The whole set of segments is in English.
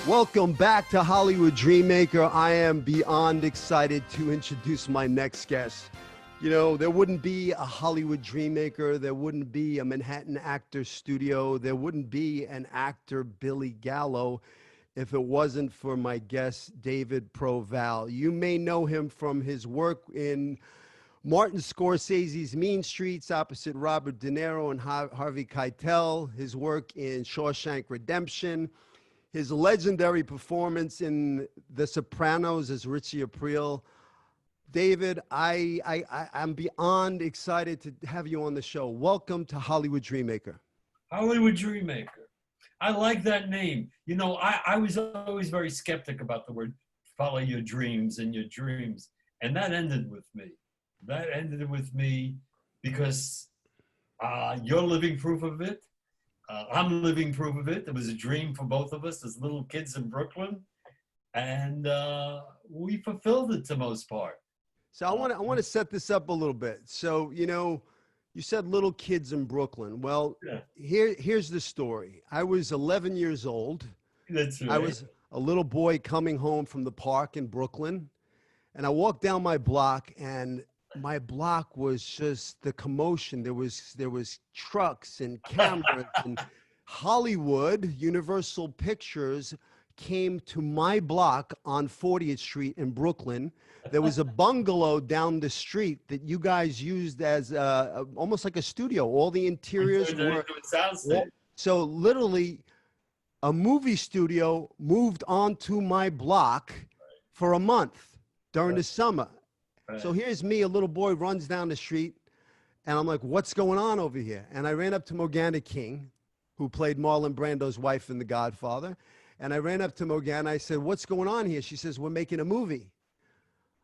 Welcome back to Hollywood Dreammaker. I am beyond excited to introduce my next guest. You know, there wouldn't be a Hollywood Dreammaker, there wouldn't be a Manhattan Actors Studio, there wouldn't be an actor, Billy Gallo, if it wasn't for my guest, David Proval. You may know him from his work in Martin Scorsese's Mean Streets opposite Robert De Niro and Harvey Keitel, his work in Shawshank Redemption, his legendary performance in The Sopranos as Richie Aprile. David, I'm beyond excited to have you on the show. Welcome to Hollywood Dreammaker. Hollywood Dreammaker. I like that name. You know, I was always very skeptic about the word follow your dreams and your dreams. And that ended with me. That ended with me because you're living proof of it. I'm living proof of it. It was a dream for both of us as little kids in Brooklyn. And we fulfilled it to the most part. So I want to set this up a little bit. So, you know, you said little kids in Brooklyn. Well, Yeah. here's the story. I was 11 years old. That's right. I was a little boy coming home from the park in Brooklyn, and I walked down my block, and my block was just the commotion. There was trucks and cameras, and Hollywood, Universal Pictures came to my block on 40th Street in Brooklyn. There was a bungalow down the street that you guys used as almost like a studio. All the interiors were. So literally, a movie studio moved onto my block for a month during the summer. Right. So here's me, a little boy runs down the street, and I'm like, what's going on over here? And I ran up to Morgana King, who played Marlon Brando's wife in The Godfather. And I ran up to Morgana. I said, what's going on here? She says, we're making a movie.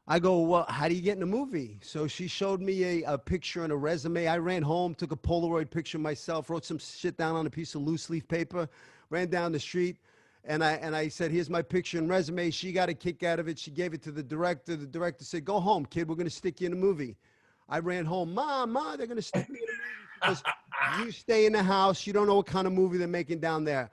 I go, well, how do you get in a movie? So she showed me a picture and a resume. I ran home, took a Polaroid picture myself, wrote some shit down on a piece of loose leaf paper, ran down the street, and I said, here's my picture and resume. She got a kick out of it. She gave it to the director. The director said, go home, kid. We're going to stick you in a movie. I ran home. Mom, they're going to stick me in a movie. She goes, you stay in the house. You don't know what kind of movie they're making down there.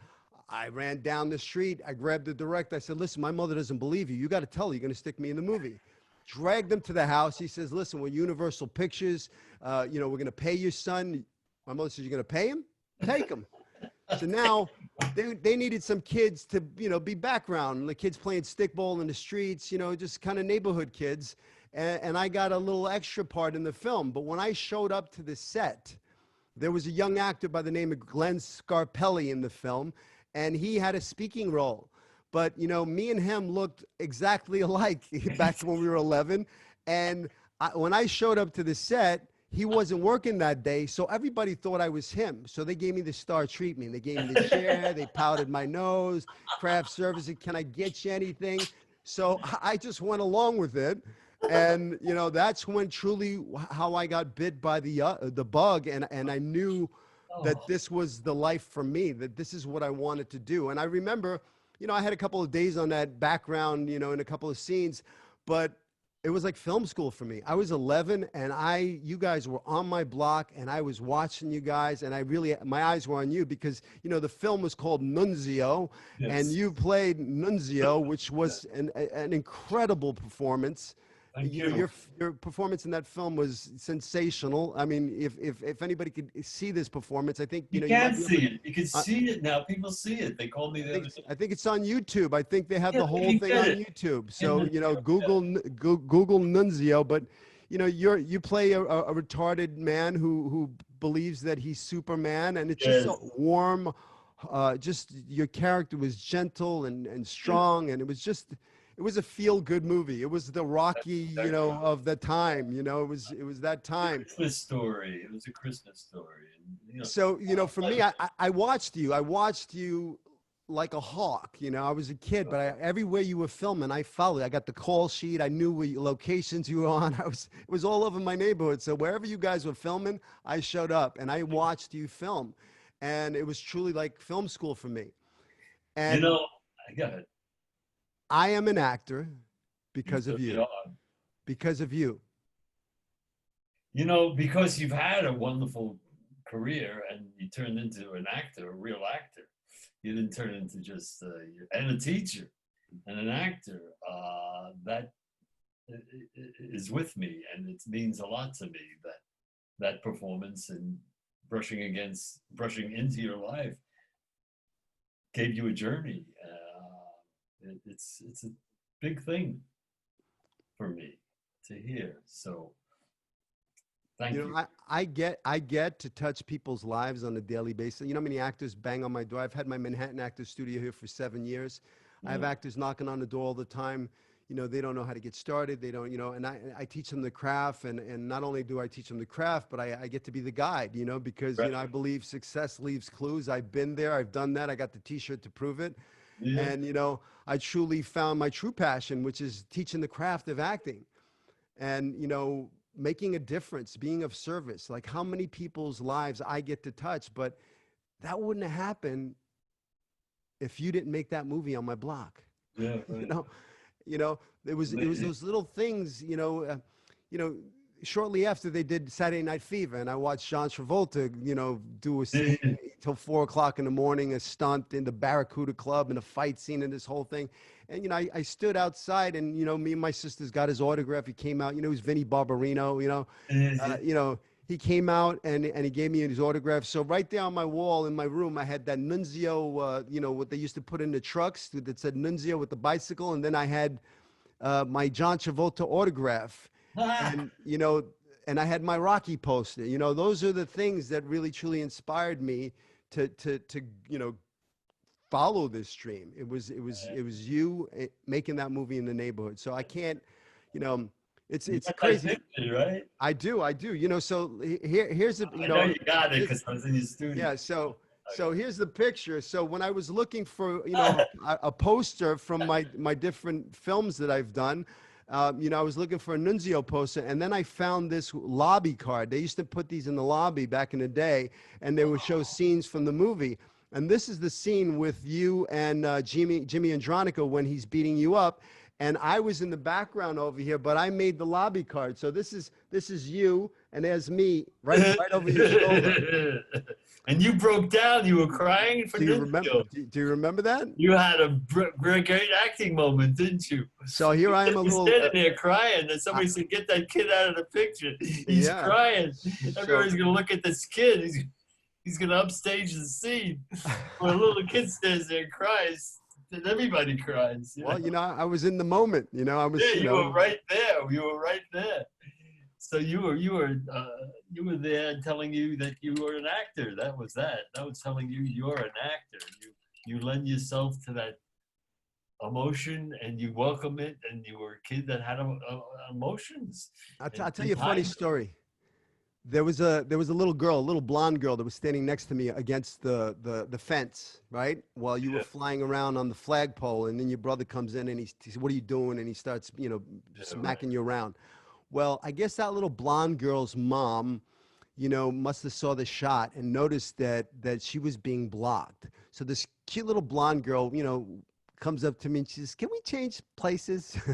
I ran down the street. I grabbed the director. I said, listen, my mother doesn't believe you. You got to tell her you're going to stick me in the movie. Dragged him to the house. He says, listen, we're Universal Pictures. You know, we're going to pay your son. My mother says, you're going to pay him? Take him. So now they needed some kids to, you know, be background. The kids playing stickball in the streets, you know, just kind of neighborhood kids. And I got a little extra part in the film. But when I showed up to the set, there was a young actor by the name of Glenn Scarpelli in the film, and he had a speaking role. But, you know, me and him looked exactly alike back when we were 11. And when I showed up to the set, he wasn't working that day. So everybody thought I was him. So they gave me the star treatment. They gave me the chair. They powdered my nose, craft service. Can I get you anything? So I just went along with it. And, you know, that's when truly how I got bit by the bug. And I knew that this was the life for me, that this is what I wanted to do. And I remember, you know, I had a couple of days on that background, you know, in a couple of scenes, but it was like film school for me. I was 11 and you guys were on my block and I was watching you guys and my eyes were on you because, you know, the film was called Nunzio. Yes. And you played Nunzio, which was an incredible performance. Your performance in that film was sensational. I mean, if anybody could see this performance, I think you can see it. You can see it now. People see it. They called me I think it's on YouTube. I think they have the whole thing on YouTube. So you know, Google Nunzio. But you know, you play a retarded man who believes that he's Superman, and it's just so warm. Just your character was gentle and strong, and it was a feel-good movie. It was the Rocky, you know, of the time. You know, it was that time. Christmas story. It was a Christmas story. And, you know, so, you know, for me, I watched you. I watched you like a hawk. You know, I was a kid, but everywhere you were filming, I followed. I got the call sheet. I knew what locations you were on. It was all over my neighborhood. So wherever you guys were filming, I showed up and I watched you film, and it was truly like film school for me. And you know, I got it. I am an actor because of you. Because of you. You know, because you've had a wonderful career and you turned into an actor, a real actor. You didn't turn into just and a teacher and an actor. That is with me, and it means a lot to me that performance and brushing into your life gave you a journey. It's a big thing for me to hear. So thank you. I get to touch people's lives on a daily basis. You know how many actors bang on my door? I've had my Manhattan Actors Studio here for 7 years. I have actors knocking on the door all the time. They don't know how to get started. They don't, and I teach them the craft. And not only do I teach them the craft, but I get to be the guide, because, Right. I believe success leaves clues. I've been there. I've done that. I got the T-shirt to prove it. Yeah. And, I truly found my true passion, which is teaching the craft of acting. And, making a difference, being of service, like how many people's lives I get to touch. But that wouldn't have happened if you didn't make that movie on my block. Yeah. Right. It was those little things, shortly after they did Saturday Night Fever, and I watched John Travolta, do a scene till 4 o'clock in the morning, a stunt in the Barracuda Club and a fight scene and this whole thing. And, I stood outside and, me and my sisters got his autograph. He came out, it was Vinnie Barbarino, he came out and he gave me his autograph. So right there on my wall in my room, I had that Nunzio, what they used to put in the trucks that said Nunzio with the bicycle. And then I had my John Travolta autograph. And, and I had my Rocky poster. Those are the things that really, truly inspired me to follow this dream. It was you making that movie in the neighborhood. So I can't, it's crazy. Picture, right? I do. So here's the, I know you got it because I was in your studio. Yeah. So here's the picture. So when I was looking for, a poster from my different films that I've done, I was looking for a Nunzio poster, and then I found this lobby card. They used to put these in the lobby back in the day, and they would show scenes from the movie. And this is the scene with you and Jimmy Andronico when he's beating you up. And I was in the background over here, but I made the lobby card. So this is you, and there's me right over your shoulder. And you broke down. You were crying for Nunzio. Do you remember that? You had a great acting moment, didn't you? So here I am, a little standing there crying, and somebody said, "Get that kid out of the picture. He's crying. Everybody's gonna look at this kid. He's gonna upstage the scene." When a little kid stands there and cries, then everybody cries. Well, I was in the moment. I was. Yeah, you were right there. You were right there. So you were there telling you that you were an actor. That was telling you you're an actor. You lend yourself to that emotion and you welcome it, and you were a kid that had emotions. I'll tell you a funny story. There was a little girl, a little blonde girl that was standing next to me against the fence, right? While you were flying around on the flagpole, and then your brother comes in and he says, "What are you doing?" And he starts, smacking you around. Well, I guess that little blonde girl's mom, must have saw the shot and noticed that she was being blocked. So this cute little blonde girl, comes up to me and she says, "Can we change places?" So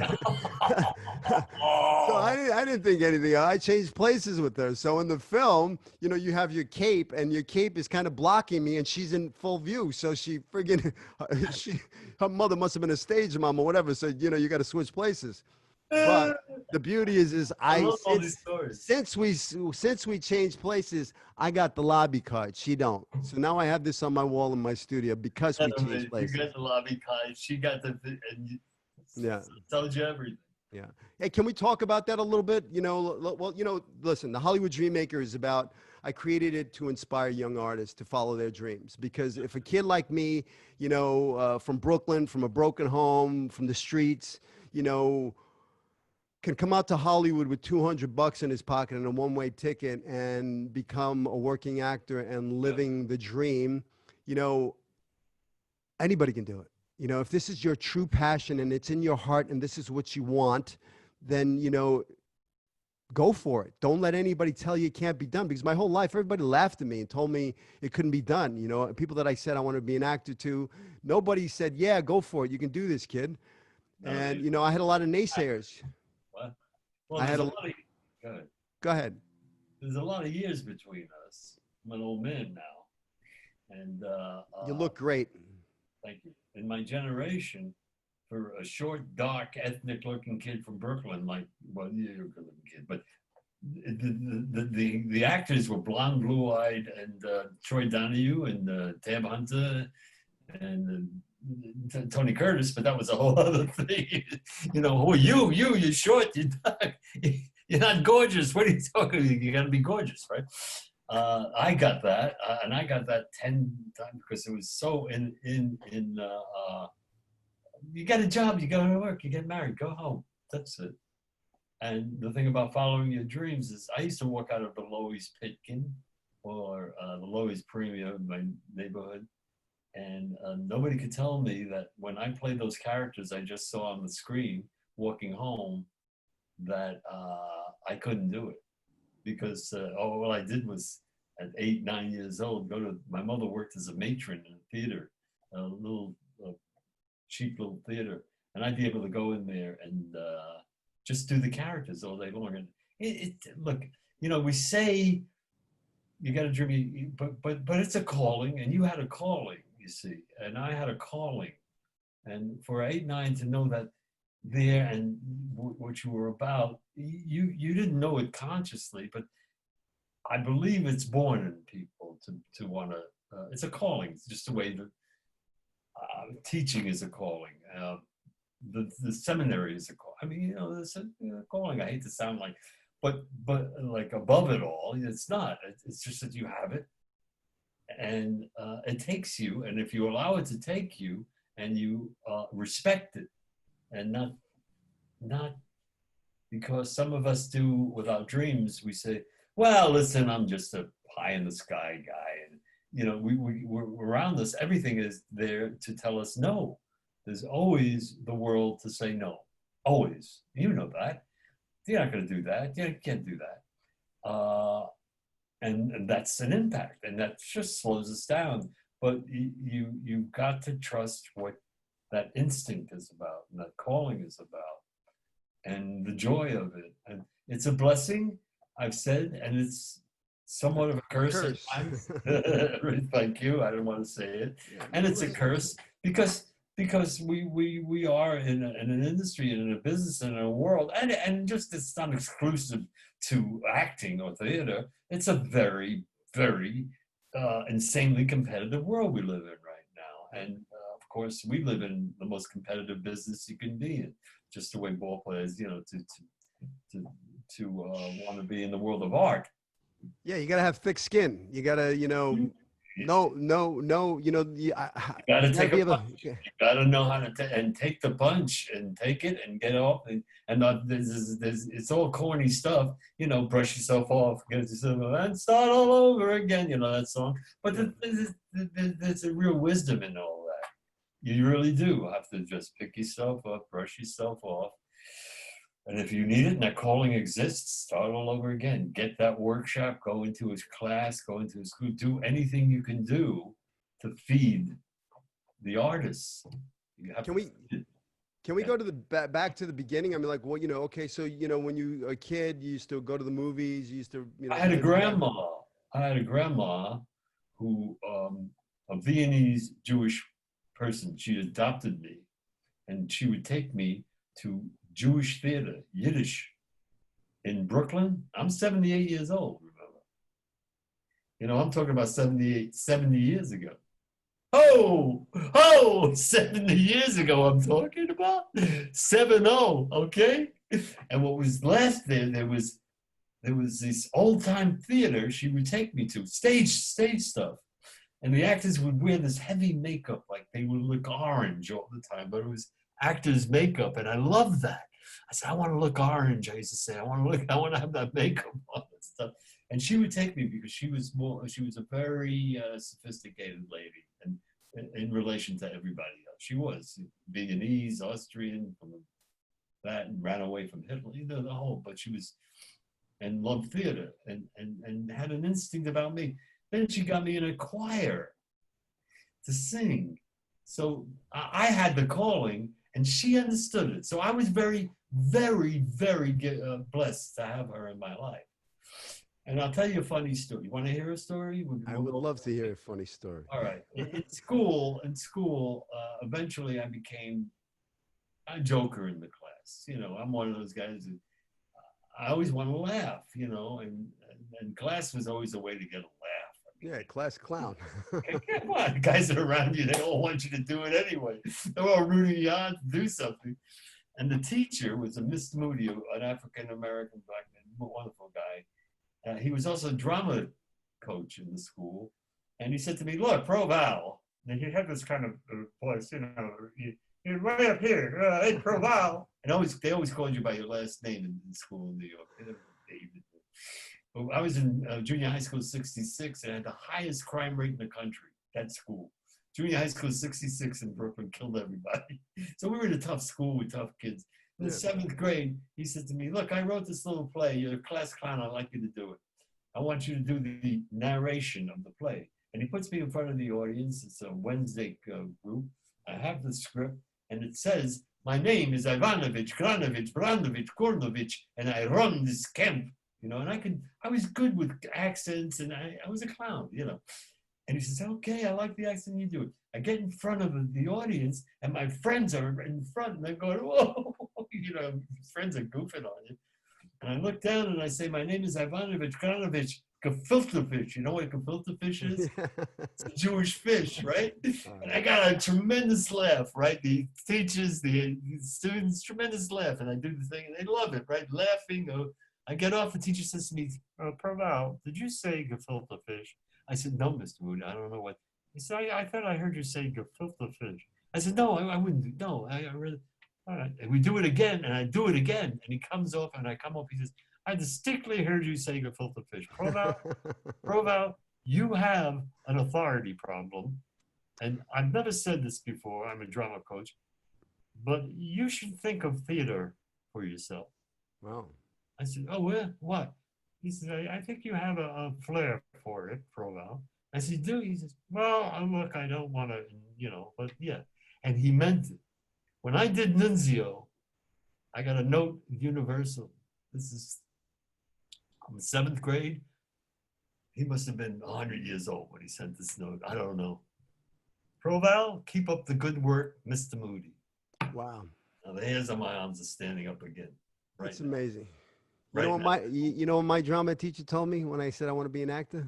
I didn't think anything. I changed places with her. So in the film, you have your cape, and your cape is kind of blocking me, and she's in full view. So she friggin', her mother must have been a stage mom or whatever. So you got to switch places. But the beauty is since we changed places, I got the lobby card. She don't. So now I have this on my wall in my studio because we changed places. You got the lobby card. She got tells you everything. Yeah. Hey, can we talk about that a little bit? Listen, the Hollywood Dreammaker is about, I created it to inspire young artists to follow their dreams. Because if a kid like me, from Brooklyn, from a broken home, from the streets, can come out to Hollywood with $200 in his pocket and a one-way ticket and become a working actor and living the dream, anybody can do it. If this is your true passion and it's in your heart and this is what you want, then, go for it. Don't let anybody tell you it can't be done, because my whole life, everybody laughed at me and told me it couldn't be done. People that I said I want to be an actor to, nobody said, "Yeah, go for it. You can do this, kid." And, I had a lot of naysayers. What? Well, go ahead. There's a lot of years between us. I'm an old man now. And you look great. Thank you. In my generation, for a short, dark, ethnic-looking kid from Brooklyn, like, well, you're a good-looking kid, but the actors were blonde, blue-eyed, and Troy Donahue and Tab Hunter and Tony Curtis, but that was a whole other thing. You know, who are you? You're short, you're dark, you're not gorgeous. What are you talking about? You gotta be gorgeous, right? I got that, and I got that 10 times because it was so you get a job, you go to work, you get married, go home. That's it. And the thing about following your dreams is I used to walk out of the Loews Pitkin or the Loews Premium in my neighborhood, and nobody could tell me that when I played those characters I just saw on the screen walking home that I couldn't do it. Because all I did was at 8, 9 years old, my mother worked as a matron in a theater, a little cheap little theater. And I'd be able to go in there and just do the characters all day long. And look, you know, we say you got to dream, but it's a calling, and you had a calling, you see, and I had a calling. And for 8, 9 to know that there and what you were about, you didn't know it consciously, but I believe it's born in people to want to, it's a calling. It's just the way that teaching is a calling. The seminary is a calling. I mean, you know, it's a calling. I hate to sound like, but like above it all, it's not. It's just that you have it, and it takes you. And if you allow it to take you, and you respect it, and not because some of us do with our dreams, we say, well, listen, I'm just a pie in the sky guy. And, you know, we're around us, everything is there to tell us no. There's always the world to say no, always. You know that. You're not going to do that. You can't do that. And that's an impact, and that just slows us down. But you've got to trust what that instinct is about, and that calling is about, and the joy of it. And it's a blessing, I've said, and it's somewhat of a curse at times. Thank you. I didn't want to say it. Yeah, and it's a curse because we are in an industry and in a business and in a world, and just it's not exclusive to acting or theater. It's a very, very insanely competitive world we live in right now. And of course, we live in the most competitive business you can be in. Just the way ball players, you know, to want to be in the world of art. Yeah, you got to have thick skin. You got to, you know, no, you know, you got to take a punch. You got to know how to take the punch and take it and get off. And it's all corny stuff, you know, brush yourself off, get yourself and start all over again, you know, that song. But there's a real wisdom in all that. You really do have to just pick yourself up, brush yourself off. And if you need it and that calling exists, start all over again. Get that workshop, go into his class, go into his school, do anything you can do to feed the artists. Can we go to the back to the beginning? I mean, like, well, you know, okay, so, you know, when you were a kid, you used to go to the movies, you used to, you know. I had a grandma who, a Viennese Jewish person, she adopted me, and she would take me to Jewish theater, Yiddish, in Brooklyn. I'm 78 years old, remember. You know, I'm talking about 70 years ago. 70 years ago I'm talking about. 70, okay? And what was last there was this old-time theater she would take me to, stage stuff. And the actors would wear this heavy makeup, like they would look orange all the time, but it was actors' makeup, and I loved that. I said, I want to look orange. I used to say, I want to have that makeup on and stuff. And she would take me because she was a very sophisticated lady, and in relation to everybody else. She was Viennese, Austrian, from that, and ran away from Hitler, you know, the whole, but she was, and loved theater, and had an instinct about me. Then she got me in a choir to sing. So I had the calling, and she understood it. So I was very, very, very blessed to have her in my life. And I'll tell you a funny story. You want to hear a story? I would love to hear a funny story. All right. In school, eventually I became a joker in the class. You know, I'm one of those guys who I always want to laugh, you know, and class was always a way to get a laugh. Yeah, class clown. Come on, guys that are around you, they all want you to do it anyway. They're all rooting you on to do something. And the teacher was a Mr. Moody, an African-American black man, wonderful guy. He was also a drama coach in the school. And he said to me, look, Proval, and he had this kind of voice, you know, you're right up here, hey, Proval. And they always called you by your last name in school in New York. David. I was in junior high school 66 and had the highest crime rate in the country, that school. Junior high school 66 in Brooklyn killed everybody. So we were in a tough school with tough kids. In the 7th grade, he said to me, look, I wrote this little play. You're a class clown. I'd like you to do it. I want you to do the narration of the play. And he puts me in front of the audience. It's a Wednesday group. I have the script, and it says, my name is Ivanovich, Granovich, Brandovich, Kornovich, and I run this camp. You know, and I was good with accents, and I was a clown, you know. And he says, okay, I like the accent you do. I get in front of the audience, and my friends are in front, and they're going, whoa, you know, friends are goofing on you. And I look down, and I say, my name is Ivanovich Granovich gefilte fish. You know what gefilte fish is? It's a Jewish fish, right? And I got a tremendous laugh, right? The teachers, the students, tremendous laugh. And I do the thing, and they love it, right? Laughing. I get off, the teacher says to me, Proval, did you say gefilte fish? I said, no, Mr. Moody, I don't know what. He said, I thought I heard you say gefilte fish. I said, no, I wouldn't. No, I really. All right. And we do it again, and I do it again. And he comes off, and I come up, he says, I distinctly heard you say gefilte fish. Proval, you have an authority problem. And I've never said this before. I'm a drama coach. But you should think of theater for yourself. Wow. I said, oh, well, what? He said, I think you have a flair for it, Proval. I said, do? He says, well, look, I don't want to, you know, but yeah. And he meant it. When I did Nunzio, I got a note at Universal. This is in the 7th grade. He must have been 100 years old when he sent this note. I don't know. Proval, keep up the good work, Mr. Moody. Wow. Now the hairs on my arms are standing up again. Right. That's amazing. Right, you know what my drama teacher told me when I said I want to be an actor?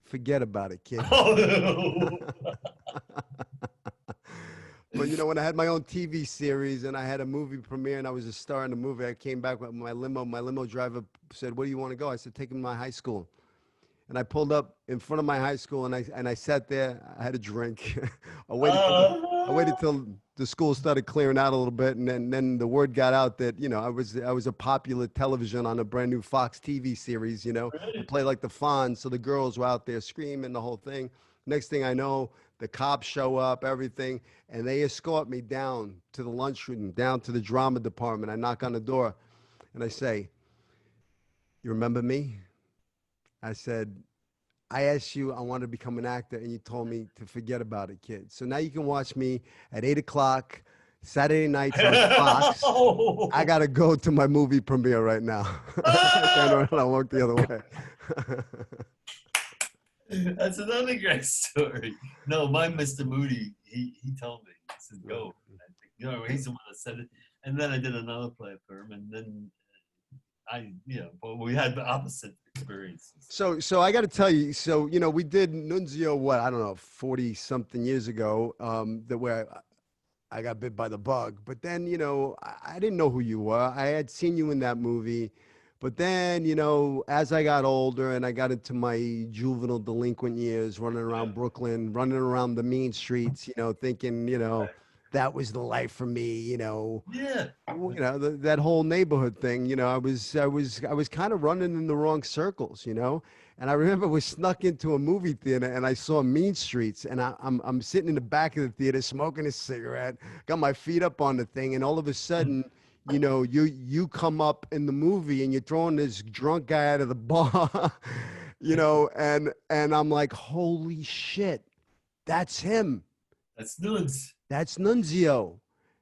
Forget about it, kid. But you know, when I had my own TV series and I had a movie premiere and I was a star in the movie, I came back with my limo. My limo driver said, "Where do you want to go?" I said, "Take him to my high school." And I pulled up in front of my high school and I sat there. I had a drink. I waited till the school started clearing out a little bit, and then the word got out that, you know, I was a popular television on a brand new Fox TV series. You know, Really? I played like the Fonz, so the girls were out there screaming the whole thing. Next thing I know, the cops show up, everything, and they escort me down to the lunchroom, down to the drama department. I knock on the door, and I say, "You remember me?" I said, "I asked you, I wanted to become an actor, and you told me to forget about it, kid. So now you can watch me at 8 o'clock Saturday nights on Fox. I got to go to my movie premiere right now." And I walked the other way. That's another great story. No, my Mr. Moody, he told me, he said, go. You know, he's the one that said it. And then I did another play for him, and then but we had the opposite experiences. So I got to tell you, so, you know, we did Nunzio, what, I don't know, 40 something years ago, where I got bit by the bug. But then, you know, I didn't know who you were. I had seen you in that movie. But then, you know, as I got older and I got into my juvenile delinquent years, running around Brooklyn, running around the mean streets, you know, thinking, you know, that was the life for me, you know. Yeah. You know, that whole neighborhood thing, you know, I was kind of running in the wrong circles, you know. And I remember we snuck into a movie theater and I saw Mean Streets, and I'm sitting in the back of the theater smoking a cigarette, got my feet up on the thing, and all of a sudden, you know, you come up in the movie and you're throwing this drunk guy out of the bar, you know, and I'm like, holy shit, that's him. That's Nunz. That's Nunzio.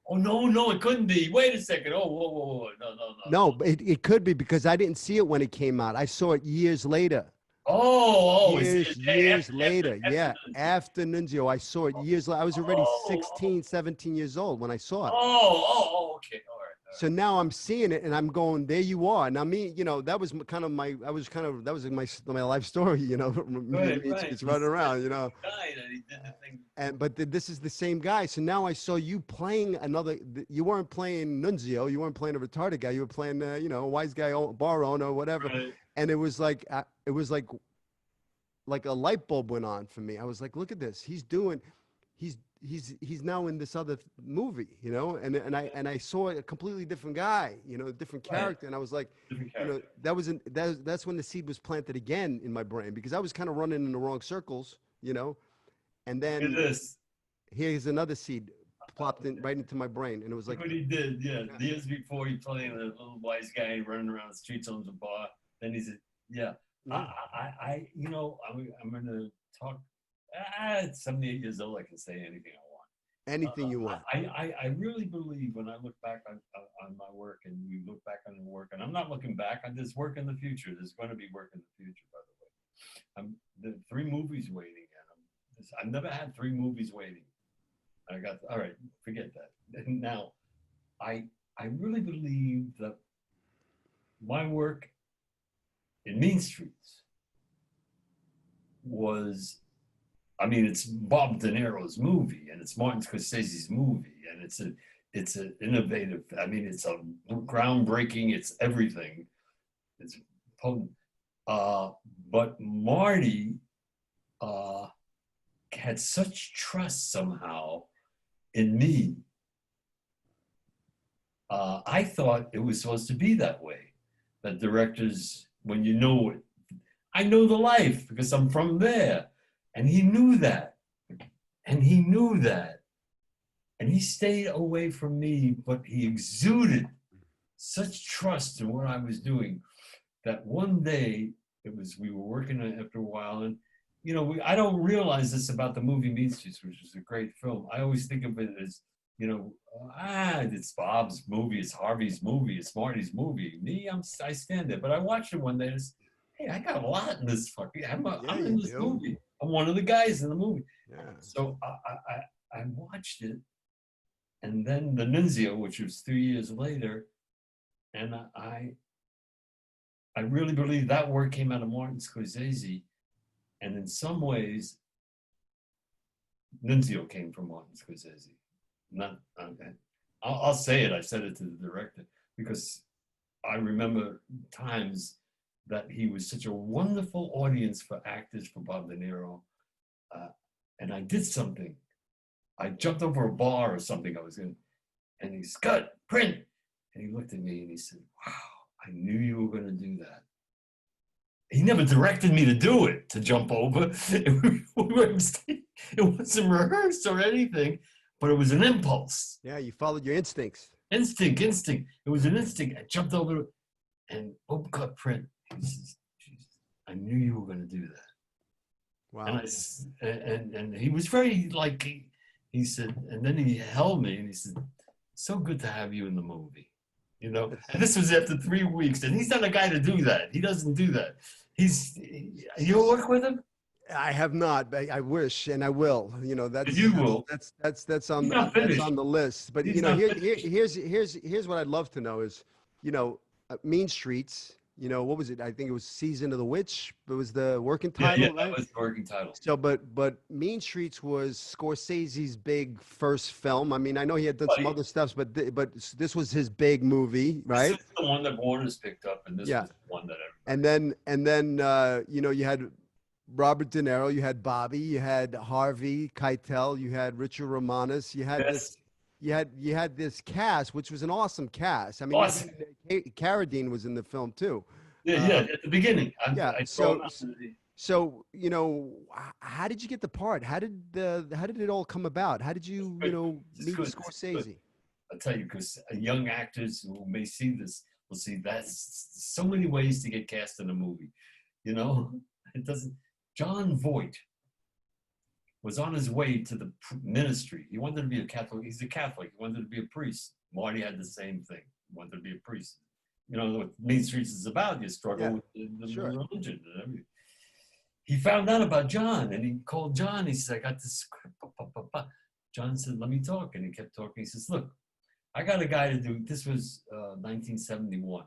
Oh no, it couldn't be. Wait a second. Oh, whoa. No. No, it could be because I didn't see it when it came out. I saw it years later. Is it Years later. after Yeah. After Nunzio, I saw it years later. I was already oh, 16, 17 years old when I saw it. okay. All So now I'm seeing it and I'm going, there you are. Now me, that was kind of that was my life story, me and Right. it's He's running around, died and he did the thing. but this is the same guy. So now I saw you playing you weren't playing Nunzio, you weren't playing a retarded guy, you were playing, a wise guy, bar owner or whatever. Right. And it was like a light bulb went on for me. I was like, look at this. He's now in this other movie, and I saw a completely different guy, a different character, and I was like, Different character. that's when the seed was planted again in my brain because I was kind of running in the wrong circles, and Look at then this. here's another seed plopped in right into my brain, and it was Look like, what he did. Yeah. Years before he playing a little wise guy running around the streets, owns a bar. Then he said, yeah. yeah, I'm going to talk. At 78 years old, I can say anything I want. anything you want. I really believe when I look back on my work and we look back on the work, and I'm not looking back on this work in the future. There's going to be work in the future, by the way. The 3 movies waiting, and I've never had 3 movies waiting. All right, forget that. Now, I really believe that my work in Mean Streets was, it's Bob De Niro's movie, and it's Martin Scorsese's movie, and it's an innovative. It's a groundbreaking. It's everything. It's potent. But Marty had such trust somehow in me. I thought it was supposed to be that way. That directors, when you know it, I know the life because I'm from there. And he knew that. And he knew that. And he stayed away from me, but he exuded such trust in what I was doing that one day we were working after a while. And, I don't realize this about the movie Mean Streets, which is a great film. I always think of it as, it's Bob's movie, it's Harvey's movie, it's Marty's movie. Me, I stand there. But I watched it one day and hey, I got a lot in this fucking, I'm in this movie. I'm one of the guys in the movie. Yeah. So I watched it, and then the Nunzio, which was 3 years later, and I really believe that work came out of Martin Scorsese, and in some ways, Nunzio came from Martin Scorsese. I'll say it. I said it to the director because I remember times that he was such a wonderful audience for actors for Bob De Niro. And I did something. I jumped over a bar or something I was in, and he said, "Cut, print." And he looked at me and he said, "Wow, I knew you were going to do that." He never directed me to do it, to jump over. It wasn't rehearsed or anything, but it was an impulse. Yeah, you followed your instincts. Instinct. It was an instinct. I jumped over and cut, print. He says, "Jesus, I knew you were going to do that." Wow. And he was very he said, and then he held me and he said, "So good to have you in the movie." And this was after 3 weeks, and he's not a guy to do that. He doesn't do that. You work with him? I have not, but I wish, and I will. That's You will. That's on the list. But here's what I'd love to know is, Mean Streets. What was it? I think it was Season of the Witch. It was the working title, yeah, right? That was the working title. So, but Mean Streets was Scorsese's big first film. I know he had done some other stuff, but this was his big movie, right? This is the one that Warner's picked up, and this was the one that everybody. And then you had Robert De Niro, you had Bobby, you had Harvey Keitel, you had Richard Romanus, you had this. You had this cast, which was an awesome cast. Awesome. Carradine was in the film too. Yeah, at the beginning. So how did you get the part? How did it all come about? How did you meet Scorsese? I'll tell you, because young actors who may see this will see that's so many ways to get cast in a movie. It doesn't. John Voight was on his way to the ministry. He wanted to be a Catholic. He's a Catholic. He wanted to be a priest. Marty had the same thing. He wanted to be a priest. You know what Mean Streets is about. You struggle with the religion and everything. He found out about John, and he called John. He said, I got this script. John said, let me talk. And he kept talking. He says, look, I got a guy to do, this was 1971.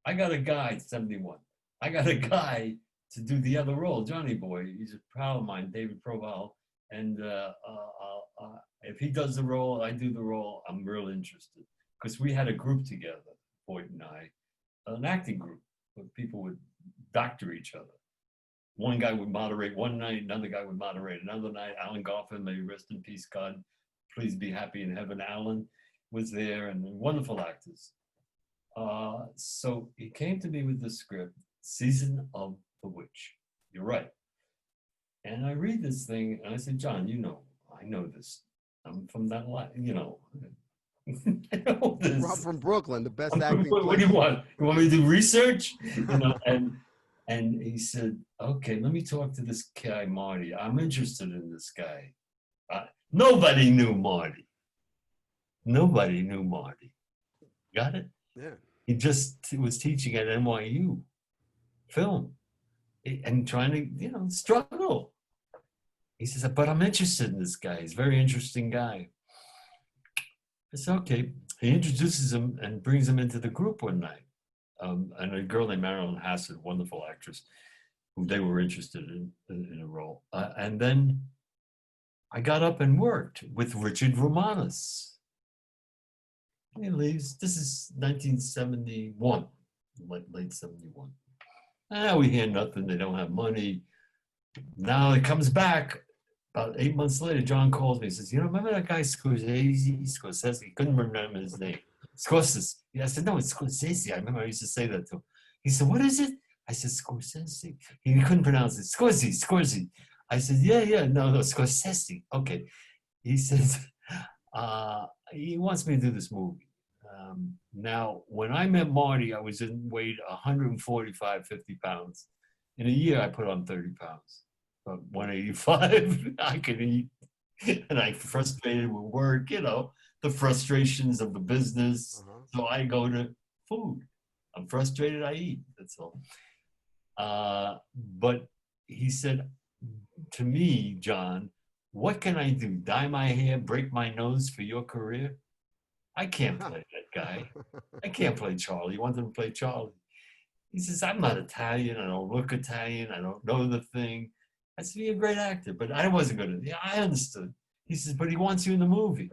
I got a guy, 71. I got a guy to do the other role, Johnny Boy. He's a pal of mine, David Proval. And if he does the role, I do the role, I'm real interested. Because we had a group together, Boyd and I, an acting group where people would doctor each other. One guy would moderate one night, another guy would moderate another night. Alan Goffin, may he rest in peace, God, please be happy in heaven. Alan was there, and wonderful actors. So he came to me with the script, Season of the Witch. You're right. And I read this thing, and I said, John, you know, I know this. I'm from that life, you know. I know this. Rob from Brooklyn, the best acting. What do you want? You want me to do research? You know, and he said, okay, let me talk to this guy, Marty. I'm interested in this guy. Nobody knew Marty. Nobody knew Marty. Got it? Yeah. He just was teaching at NYU film and trying to, you know, struggle. He says, but I'm interested in this guy. He's a very interesting guy. I said, okay. He introduces him and brings him into the group one night. And a girl named Marilyn Hassett, wonderful actress, who they were interested in a role. And then I got up and worked with Richard Romanus. He leaves. This is 1971, late 71. We hear nothing. They don't have money. Now it comes back. About 8 months later, John calls me and says, you know, remember that guy Scorsese? He couldn't remember his name. Scorsese. Yeah, I said, no, it's Scorsese. I remember I used to say that to him. He said, what is it? I said, Scorsese. He couldn't pronounce it. Scorsese. I said, yeah, no, Scorsese. Okay. He says, he wants me to do this movie. Now, when I met Marty, I was weighed 145, 50 pounds. In a year, I put on 30 pounds. About 185, I could eat. And I frustrated with work, you know, the frustrations of the business. So I go to food. I'm frustrated, I eat. That's all. But he said to me, John, what can I do? Dye my hair, break my nose for your career? I can't play that guy. I can't play Charlie. He wanted to play Charlie. He says, I'm not Italian. I don't look Italian. I don't know the thing. I said, you're a great actor, but I wasn't going to. Yeah, I understood. He says, but he wants you in the movie.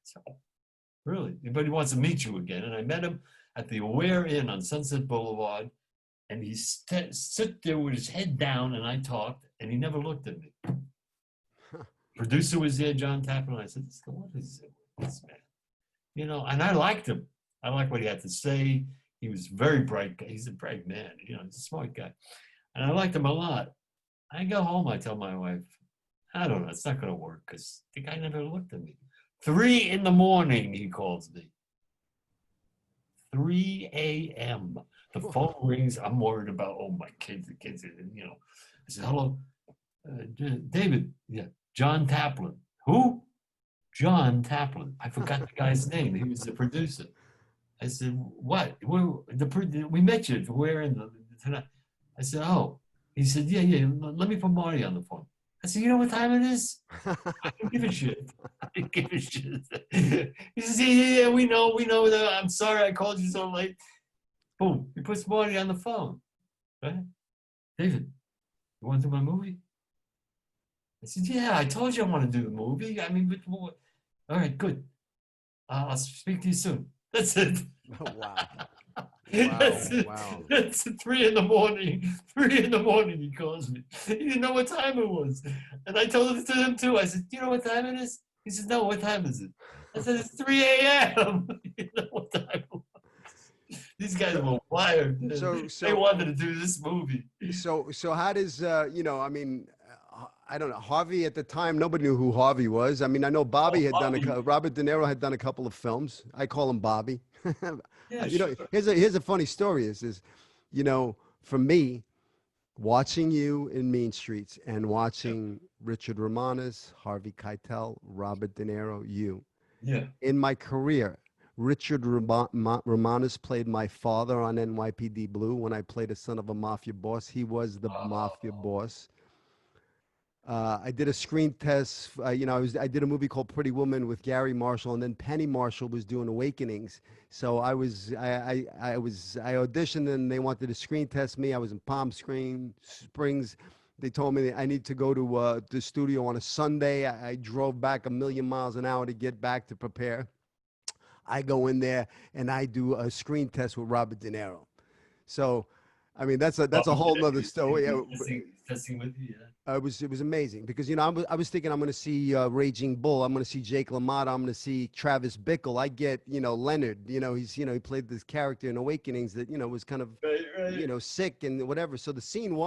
So, really? But he wants to meet you again. And I met him at the Aware Inn on Sunset Boulevard. And he sit there with his head down, and I talked, and he never looked at me. Producer was there, John Tappan, and I said, what is it with this man? You know, and I liked him. I liked what he had to say. He was very bright. He's a bright man. You know, he's a smart guy. And I liked him a lot. I go home, I tell my wife, I don't know, it's not going to work because the guy never looked at me. 3 a.m, he calls me. 3 a.m. The phone rings. I'm worried about, the kids, you know. I said, hello, David. Yeah, John Taplin. Who? John Taplin. I forgot the guy's name. He was the producer. I said, what? We met you. Where in the tonight? I said, oh. He said, yeah. Let me put Marty on the phone. I said, you know what time it is? I don't give a shit. He says, yeah, we know that. I'm sorry I called you so late. Boom. He puts Marty on the phone. Right? David, you want to do my movie? I said, yeah, I told you I want to do the movie. I mean, all right, good. I'll speak to you soon. That's it. Oh, wow. Wow. That's 3 a.m. 3 a.m, he calls me. He didn't know what time it was. And I told it to him too. I said, do you know what time it is? He said, no, what time is it? I said, it's 3 a.m. You know what time it was? These guys were wired. So they wanted to do this movie. So how does, you know, I mean, I don't know, Harvey at the time, nobody knew who Harvey was. I mean, I know Bobby had done, Robert De Niro had done a couple of films. I call him Bobby. Yeah, you know, here's a funny story is, you know, for me, watching you in Mean Streets and watching Richard Ramones, Harvey Keitel, Robert De Niro, you. Yeah. In my career, Richard Ramones played my father on NYPD Blue when I played a son of a mafia boss. He was the mafia Oh, boss. I did a screen test. I did a movie called Pretty Woman with Gary Marshall, and then Penny Marshall was doing Awakenings. So I auditioned, and they wanted to screen test me. I was in Palm Springs. They told me that I need to go to the studio on a Sunday. I drove back a million miles an hour to get back to prepare. I go in there and I do a screen test with Robert De Niro. So, I mean, that's a whole nother story. Testing with you, yeah. It was amazing because I was thinking I'm going to see Raging Bull, I'm going to see Jake LaMotta, I'm going to see Travis Bickle. I get Leonard. He played this character in Awakenings that was kind of Right. sick and whatever. So the scene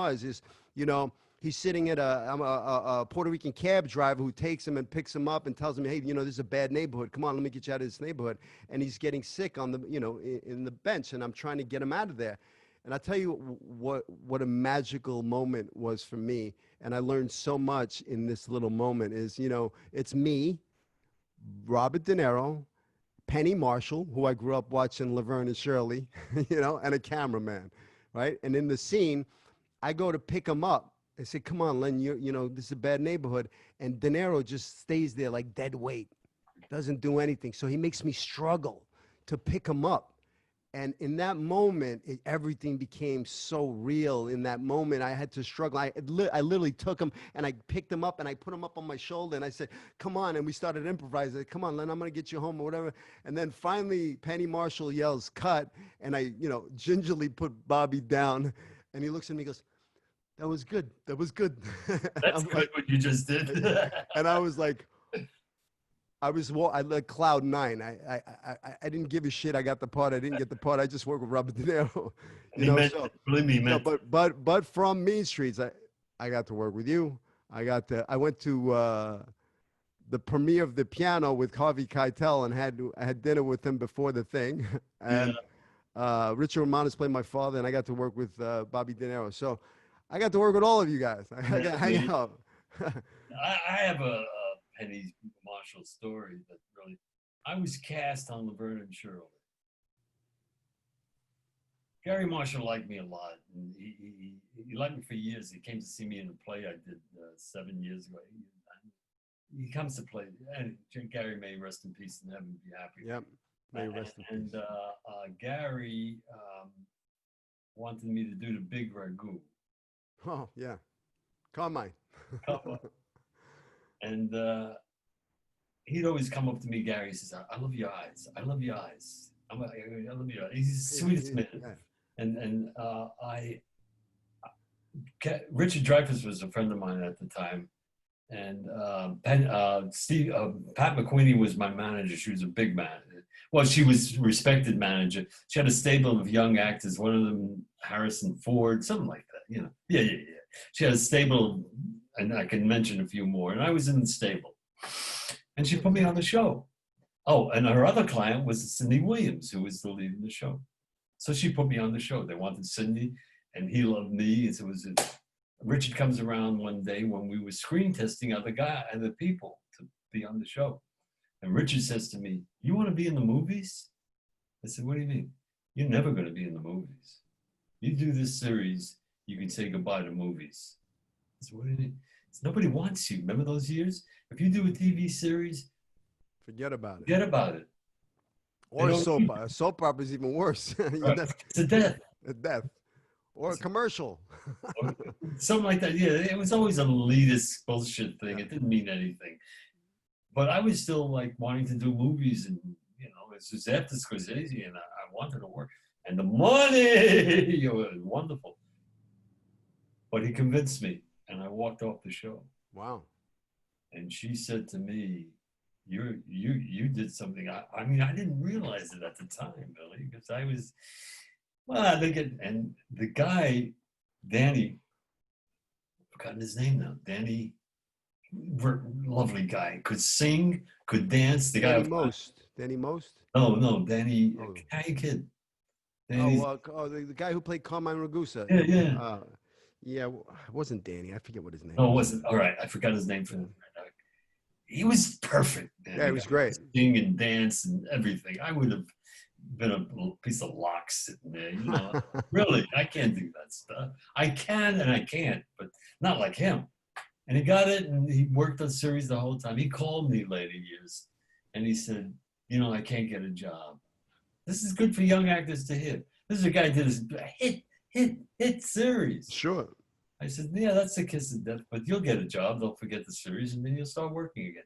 he's sitting at a Puerto Rican cab driver who takes him and picks him up and tells him, hey, this is a bad neighborhood. Come on, let me get you out of this neighborhood. And he's getting sick on the in the bench, and I'm trying to get him out of there. And I tell you what a magical moment was for me, and I learned so much in this little moment. Is it's me, Robert De Niro, Penny Marshall, who I grew up watching Laverne and Shirley, and a cameraman, right? And in the scene, I go to pick him up. I say, "Come on, Len, this is a bad neighborhood," and De Niro just stays there like dead weight, doesn't do anything. So he makes me struggle to pick him up. And in that moment, everything became so real. In that moment, I had to struggle. I literally took him and I picked him up and I put him up on my shoulder and I said, come on. And we started improvising. Come on, Len, I'm going to get you home or whatever. And then finally, Penny Marshall yells, cut. And I, gingerly put Bobby down. And he looks at me and goes, that was good. That was good. That's good what you just did. And I was like, I like cloud nine. I didn't give a shit. I got the part. I didn't get the part. I just worked with Robert De Niro. Believe me, man. But from Mean Streets, I got to work with you. I went to the premiere of The Piano with Harvey Keitel and had dinner with him before the thing. And Richard Ramones played my father, and I got to work with Bobby De Niro. So I got to work with all of you guys. I got to hang out. I have a Penny Marshall story that really, I was cast on Laverne and Shirley. Gary Marshall liked me a lot, and he liked me for years. He came to see me in a play I did 7 years ago. He comes to play, and Gary, may rest in peace and heaven, be happy. Yep, may rest in peace. And Gary wanted me to do the big ragu. Oh yeah, Carmine. And he'd always come up to me, Gary, he says, I love your eyes. I love your eyes. I love your eyes. He's the sweetest man. Yeah. And Richard Dreyfuss was a friend of mine at the time. And Pat McQueenie was my manager. She was a big manager. Well, she was a respected manager. She had a stable of young actors, one of them, Harrison Ford, something like that, Yeah. She had a stable, and I can mention a few more. And I was in the stable. And she put me on the show. Oh, and her other client was Cindy Williams, who was the lead in the show. So she put me on the show. They wanted Cindy, and he loved me. And so Richard comes around one day when we were screen testing other people to be on the show. And Richard says to me, you want to be in the movies? I said, what do you mean? You're never going to be in the movies. You do this series, you can say goodbye to movies. I said, what do you mean? Nobody wants you. Remember those years? If you do a TV series, forget about it. Forget about it. Or a soap opera is even worse. It's a death. A death. Or a commercial. Something like that. Yeah, it was always an elitist bullshit thing. It didn't mean anything. But I was still like wanting to do movies, and it's just after Scorsese, and I wanted to work. And the money was wonderful. But he convinced me, and I walked off the show. Wow. And she said to me, you did something. I mean, I didn't realize it at the time, Billy, because I was, well, and the guy, Danny, I've forgotten his name now, Danny, lovely guy, could sing, could dance. The guy. Danny Most? No, Danny, Italian kid. The guy who played Carmine Ragusa. Yeah. Yeah, it wasn't Danny. I forget what his name No, it was. wasn't. All right, I forgot his name for the. He was perfect, man. Yeah, The it guy was great. could sing and dance and everything. I would have been a little piece of lox sitting there, you know. Really, I can't do that stuff. I can and I can't, but not like him. And he got it, and he worked on series the whole time. He called me later years, and he said, "You know, I can't get a job." This is good for young actors to hear. This is a guy who did a hit series. Sure. I said, "Yeah, that's the kiss of death, but you'll get a job. They'll forget the series, and then you'll start working again."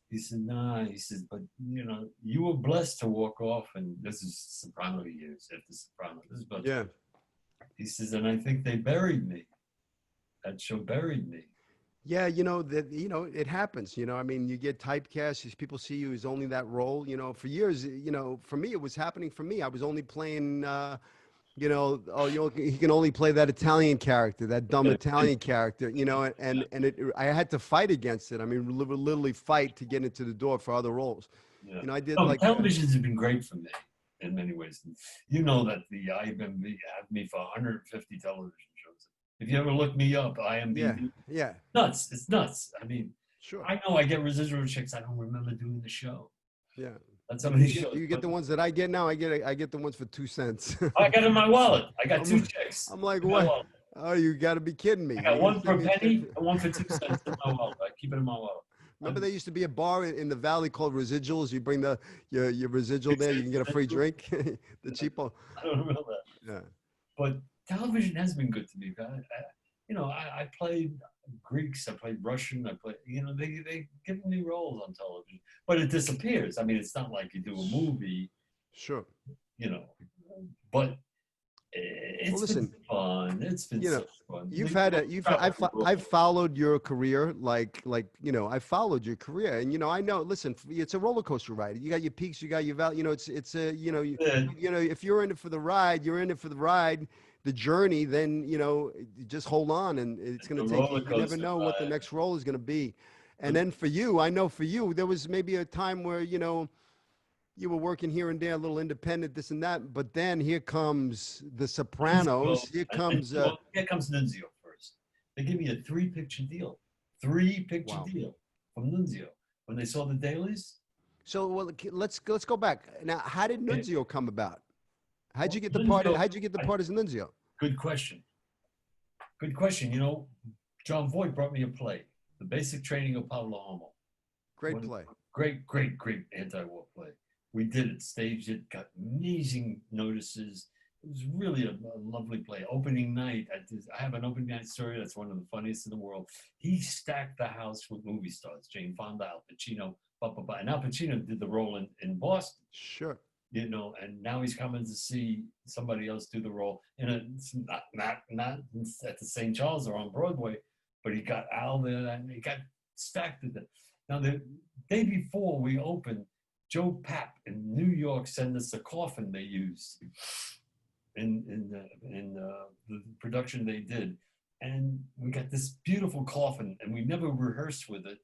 He said, "Nah." He said, "But you know, you were blessed to walk off, and this is Soprano years after Soprano. This is about." Yeah. He says, "And I think they buried me. That show buried me." Yeah, it happens. I mean, you get typecast. These people see you as only that role. For years, for me, it was happening for me. I was only playing, he can only play that Italian character, that dumb Italian character. I had to fight against it. I mean, literally fight to get into the door for other roles. Yeah. I did Oh, like. television's been great for me in many ways. You know that the IMDb had me for 150 television shows. If you ever look me up, Yeah, IMDb, yeah, nuts. It's nuts. I mean, sure. I know I get residual checks. I don't remember doing the show. Yeah. That's how many Do shows. you get the ones that I get now? I get the ones for 2 cents. I got in my wallet. I got I'm, two checks I'm like, in my what? wallet. Oh, you got to be kidding me. I got You one for give a me check penny and one for 2 cents in my wallet. I keep it in my wallet. Remember, there used to be a bar in the valley called Residuals. You bring your residual there, you can get a free drink. The cheapo. I don't remember that. Yeah. But television has been good to me. I played Greeks, I played Russian, I played, they give me roles on television, but it disappears. I mean, it's not like you do a movie, Sure. you know, but it's listen, been fun. It's been so fun. I've followed your career, I followed your career, and I know. Listen, it's a roller coaster ride. You got your peaks, you got your valley. It's a if you're in it for the ride, you're in it for the ride. The journey, then just hold on, and it's going to take you. You never know what the next role is going to be. And then for you, I know for you, there was maybe a time where you were working here and there, a little independent, this and that. But then here comes The Sopranos. Here comes Nunzio first. They give me a three-picture deal from Nunzio when they saw the dailies. So let's go back now. How did Nunzio come about? How'd you get the part? How'd you get the part as Nunzio? Good question. Good question. John Voight brought me a play, The Basic Training of Pablo Homo. Great play. Great anti-war play. We did it, staged it, got amazing notices. It was really a lovely play. Opening night, I have an opening night story that's one of the funniest in the world. He stacked the house with movie stars, Jane Fonda, Al Pacino, and Al Pacino did the role in Boston. Sure. And now he's coming to see somebody else do the role not at the St. Charles or on Broadway, but he got Al there and he got stacked with it. Now the day before we opened, Joe Papp in New York sent us a coffin they used in the production they did, and we got this beautiful coffin, and we never rehearsed with it,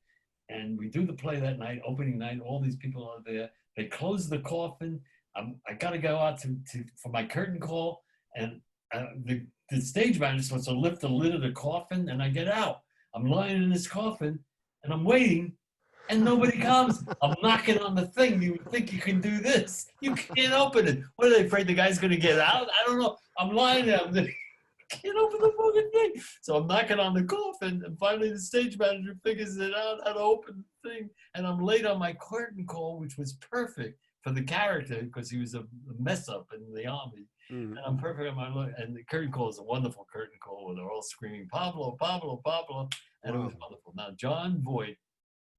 and we do the play that night, opening night. All these people are there. They close the coffin. I got to go out for my curtain call, and the stage manager supposed to lift the lid of the coffin, and I get out. I'm lying in this coffin, and I'm waiting, and nobody comes. I'm knocking on the thing. You would think you can do this. You can't open it. What, are they afraid the guy's going to get out? I don't know. I'm lying there. Can't open the fucking thing. So I'm knocking on the coffin, and finally the stage manager figures it out how to open the thing. And I'm late on my curtain call, which was perfect for the character because he was a mess up in the army. Mm-hmm. And I'm perfect on my look. And the curtain call is a wonderful curtain call where they're all screaming, "Pablo, Pablo, Pablo." And It was wonderful. Now, John Voight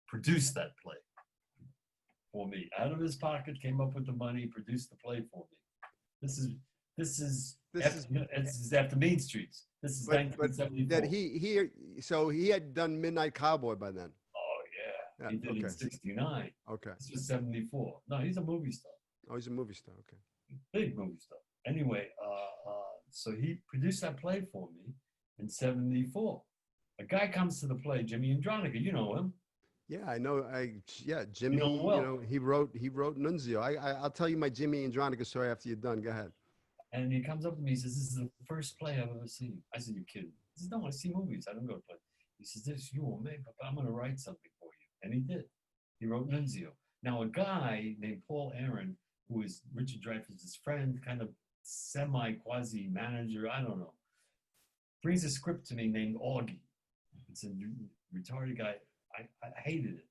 produced that play for me. Out of his pocket, came up with the money, produced the play for me. This is after Main Streets. This is 1974. So he had done Midnight Cowboy by then. Oh yeah, he did in '69. Okay, this was '74. No, he's a movie star. Oh, he's a movie star. Okay, big movie star. Anyway, so he produced that play for me in '74. A guy comes to the play, Jimmy Andronica. You know him. Yeah, I know. Jimmy. You know him well. He wrote Nunzio. I'll tell you my Jimmy Andronica story after you're done. Go ahead. And he comes up to me, he says, "This is the first play I've ever seen." I said, "You kidding?" says, no, I see movies. I don't go to play. He says, this you will make, but I'm going to write something for you. And he did. He wrote Nunzio. Now, a guy named Paul Aaron, who is Richard Dreyfuss's friend, kind of semi-quasi manager, I don't know, brings a script to me named Augie. It's a retarded guy. I hated it.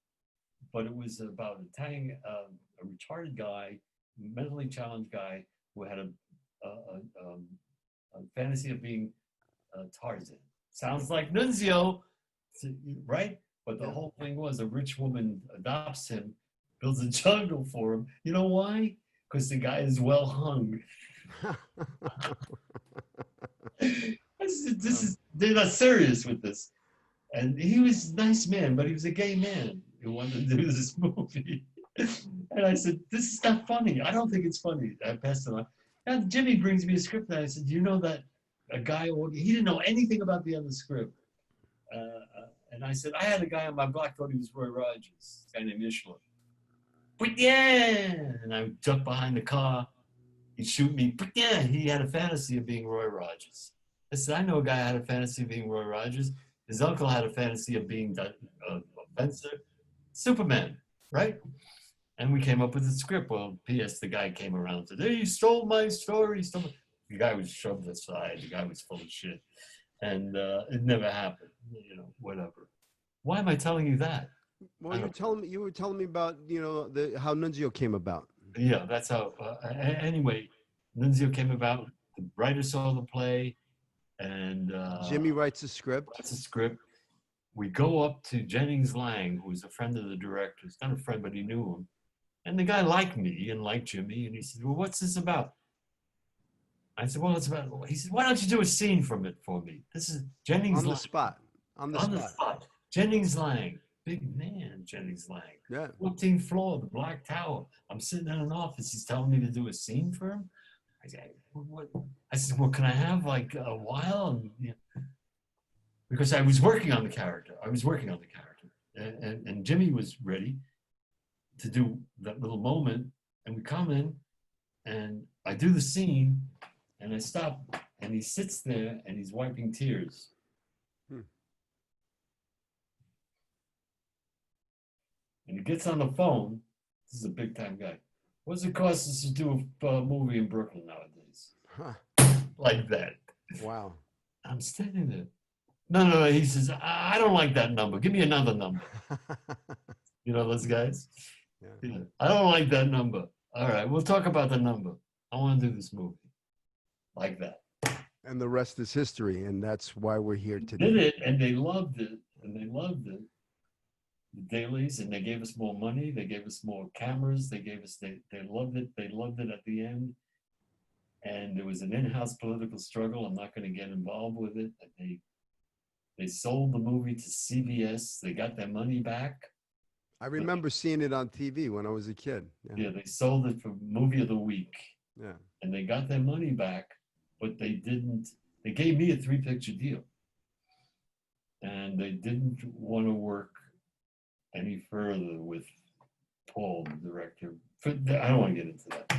But it was about a retarded guy, mentally challenged guy who had a fantasy of being Tarzan. Sounds like Nunzio, right? But the whole thing was a rich woman adopts him, builds a jungle for him. You know why? Because the guy is well hung. They're not serious with this. And he was a nice man, but he was a gay man who wanted to do this movie. And I said, this is not funny. I don't think it's funny. I passed it on. And Jimmy brings me a script, and I said, you know that a guy, he didn't know anything about the other script. And I said, I had a guy on my block, thought he was Roy Rogers, a guy named Michelin. But yeah, and I would duck behind the car. He'd shoot me. But yeah, he had a fantasy of being Roy Rogers. I said, I know a guy who had a fantasy of being Roy Rogers. His uncle had a fantasy of being a fencer. Superman, right? And we came up with a script. Well, P.S. the guy came around and said, hey, you stole my story. The guy was shoved aside. The guy was full of shit. And it never happened, you know, whatever. Why am I telling you that? Well, you were telling me about, you know, how Nunzio came about. Yeah, that's how. Anyway, Nunzio came about. The writer saw the play, and Jimmy writes a script. We go up to Jennings Lang, who was a friend of the director. He's not a friend, but he knew him. And the guy liked me and liked Jimmy, and he said, well, what's this about? I said, well, it's about, he said, why don't you do a scene from it for me? This is Jennings Lang. On the spot. Jennings Lang. Big man, Jennings Lang. Yeah. 14th floor, the Black Tower. I'm sitting in an office. He's telling me to do a scene for him. I said, what? I said, well, can I have like a while? And, you know, because I was working on the character. And Jimmy was ready to do that little moment. And we come in and I do the scene and I stop and he sits there and he's wiping tears. And he gets on the phone. This is a big time guy. What does it cost us to do a movie in Brooklyn nowadays? Huh. Like that. Wow. I'm standing there. No. He says, I don't like that number. Give me another number. You know those guys? Yeah. I don't like that number. All right, we'll talk about the number. I want to do this movie. Like that. And the rest is history, and that's why we're here today. Did it, and they loved it, The dailies, and they gave us more money. They gave us more cameras. They loved it. They loved it at the end. And there was an in-house political struggle. I'm not going to get involved with it. They sold the movie to CBS. They got their money back. I remember seeing it on TV when I was a kid. Yeah, they sold it for Movie of the Week. Yeah. And they got their money back, but they gave me a 3-picture deal. And they didn't want to work any further with Paul, the director. I don't want to get into that.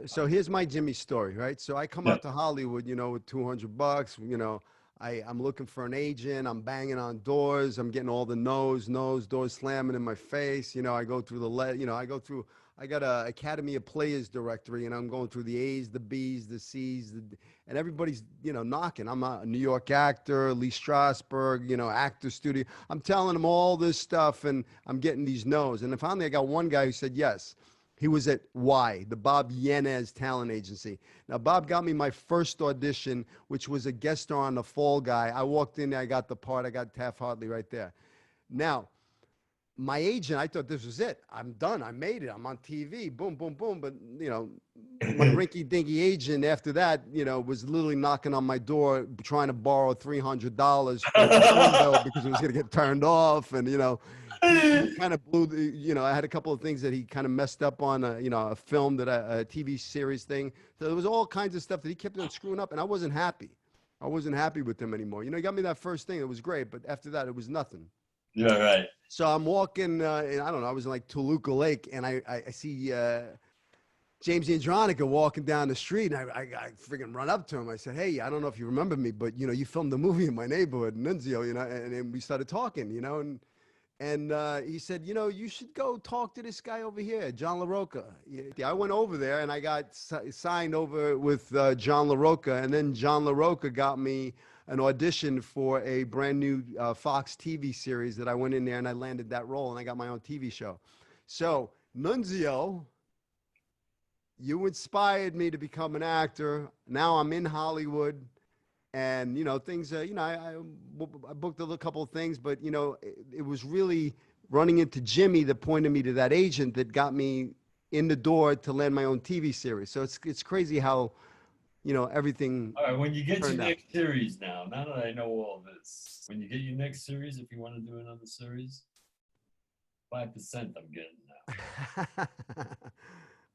So here's my Jimmy story, right? So I come out to Hollywood, you know, with $200, you know, I'm looking for an agent. I'm banging on doors. I'm getting all the no's, doors slamming in my face. You know, I go through I got a Academy of Players directory, and I'm going through the A's, the B's, the C's, and everybody's, you know, knocking. I'm a New York actor, Lee Strasberg, you know, actor studio. I'm telling them all this stuff, and I'm getting these no's. And finally, I got one guy who said yes. He was at Y, the Bob Yanez talent agency. Now, Bob got me my first audition, which was a guest star on The Fall Guy. I walked in there, I got the part. I got Taft-Hartley right there. Now, my agent, I thought this was it. I'm done. I made it. I'm on TV. Boom, boom, boom. But, you know, my rinky-dinky agent after that, you know, was literally knocking on my door trying to borrow $300 for the window because it was going to get turned off. And, you know, he kind of blew the, you know, I had a couple of things that he kind of messed up on, you know, a film a TV series thing. So there was all kinds of stuff that he kept on screwing up, and I wasn't happy. I wasn't happy with him anymore. You know, he got me that first thing. It was great. But after that, it was nothing. Yeah, right. So I'm walking, and I don't know, I was in like Toluca Lake, and I see James Andronica walking down the street, and I freaking run up to him. I said, "Hey, I don't know if you remember me, but you know, you filmed the movie in my neighborhood, Nunzio, you know." And we started talking, you know, and he said, "You know, you should go talk to this guy over here, John LaRocca." Yeah, I went over there and I got signed over with John LaRocca, and then John LaRocca got me an audition for a brand new Fox TV series that I went in there and I landed that role, and I got my own TV show. So Nunzio, you inspired me to become an actor. Now I'm in Hollywood, and you know things. You know, I booked a couple of things, but you know, it was really running into Jimmy that pointed me to that agent that got me in the door to land my own TV series. So it's crazy how, you know, everything All right, when you get your turned out. next series now that I know all this, when you get your next series, if you want to do another series, 5% I'm getting now.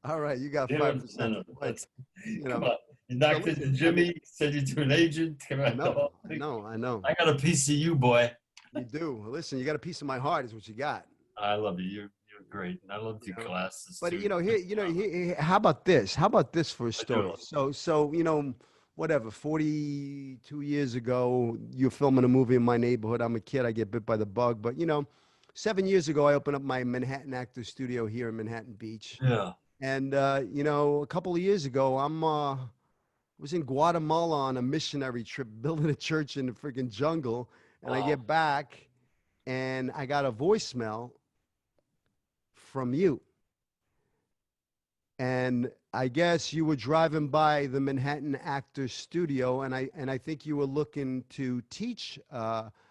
All right, you got 0% 5%. of it. You Come know, on. You knocked so into listen, I Jimmy, mean, send you to an agent. Come I on, the know, whole I thing. know, I know. I got a piece of you, boy. You do. Listen, you got a piece of my heart, is what you got. I love you. You're great. And I loved your You know? classes But too. you know, how about this? How about this for a story? do. So you know, whatever. 42 years ago, you're filming a movie in my neighborhood. I'm a kid. I get bit by the bug. But you know, 7 years ago, I opened up my Manhattan Actor Studio here in Manhattan Beach. Yeah. And you know, a couple of years ago, was in Guatemala on a missionary trip, building a church in the freaking jungle. And I Wow. get back, and I got a voicemail from you. And I guess you were driving by the Manhattan Actors Studio, and I think you were looking to teach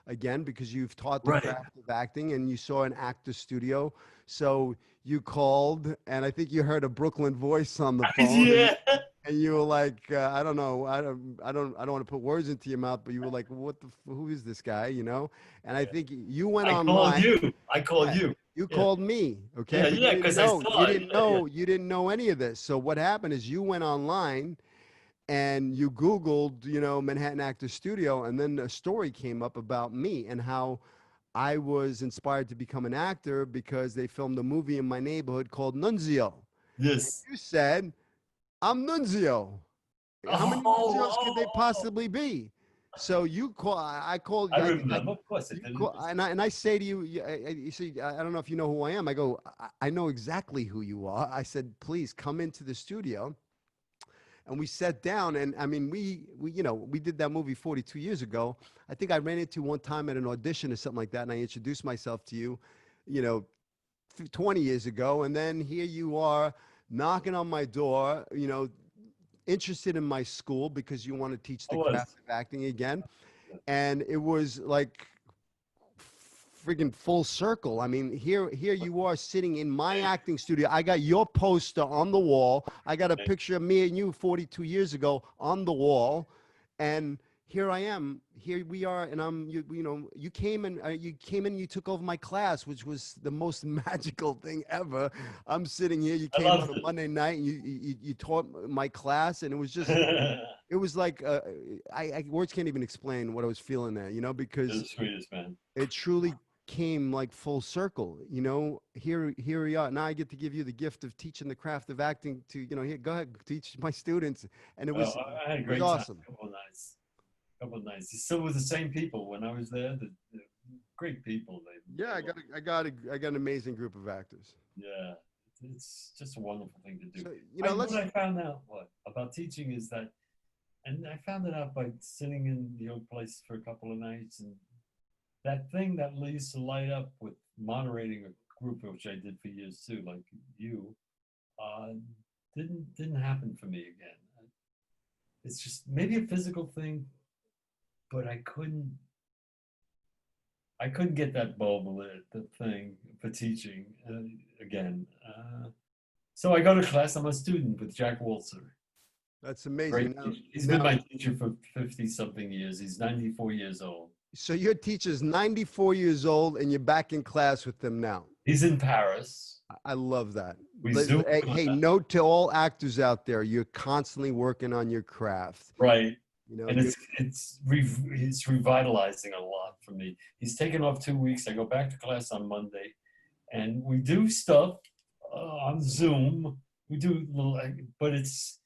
again, because you've taught the Right. craft of acting, and you saw an actor studio. So you called, and I think you heard a Brooklyn voice on the phone. Yeah. And you were like, I don't know, I don't want to put words into your mouth, but you were like, who is this guy, you know? And I think you went I called online. you. I called Yeah, you. you Yeah. called me, okay? Yeah, But yeah, you didn't 'cause I know, saw you it. didn't Yeah, yeah. know, you didn't know any of this. So what happened is you went online and you Googled, you know, Manhattan Actor Studio, and then a story came up about me and how I was inspired to become an actor because they filmed a movie in my neighborhood called Nunzio. And Yes. you said, I'm Nunzio. How many Nunzios could they Oh. possibly be? So you call, I called, I remember. Of course, I you did call, it. and I say to you, you see, I don't know if you know who I am. I go, I know exactly who you are. I said, please come into the studio. And we sat down, and I mean, you know, we did that movie 42 years ago. I think I ran into one time at an audition or something like that, and I introduced myself to you, you know, 20 years ago. And then here you are knocking on my door, you know, interested in my school because you want to teach I the was. craft of acting again. And it was like friggin' full circle. I mean, here you are sitting in my acting studio. I got your poster on the wall. I got a picture of me and you 42 years ago on the wall. And here I am. Here we are, and you know, you came and you took over my class, which was the most magical thing ever. I'm sitting here. You I came on loved a it. Monday night, and you taught my class, and it was just, it was like, words can't even explain what I was feeling there, you know, You're because the sweetest, man. it truly came like full circle, you know. Here we are. Now I get to give you the gift of teaching the craft of acting to, you know, here, go ahead, teach my students. And it was, I had a it was great time. awesome. Couple of nights. Couple of nights. It's still with the same people when I was there. The great people. Yeah, I got an amazing group of actors. Yeah, it's just a wonderful thing to do. So, you know, What I found out about teaching is that, and I found it out by sitting in the old place for a couple of nights, and that thing that used to light up with moderating a group, which I did for years too, like you, uh, didn't happen for me again. It's just maybe a physical thing, but I couldn't get that bulb lit, the thing for teaching again. So I go to class. I'm a student with Jack Walzer. That's Great amazing. teacher. He's been my teacher for 50 something years. He's 94 years old. So your teacher's 94 years old, and you're back in class with them now. He's in Paris. I love that. We Zoom. Hey, note to all actors out there: you're constantly working on your craft. Right. You know, And it's revitalizing a lot for me. He's taken off 2 weeks. I go back to class on Monday, and we do stuff on Zoom. We do little, but it's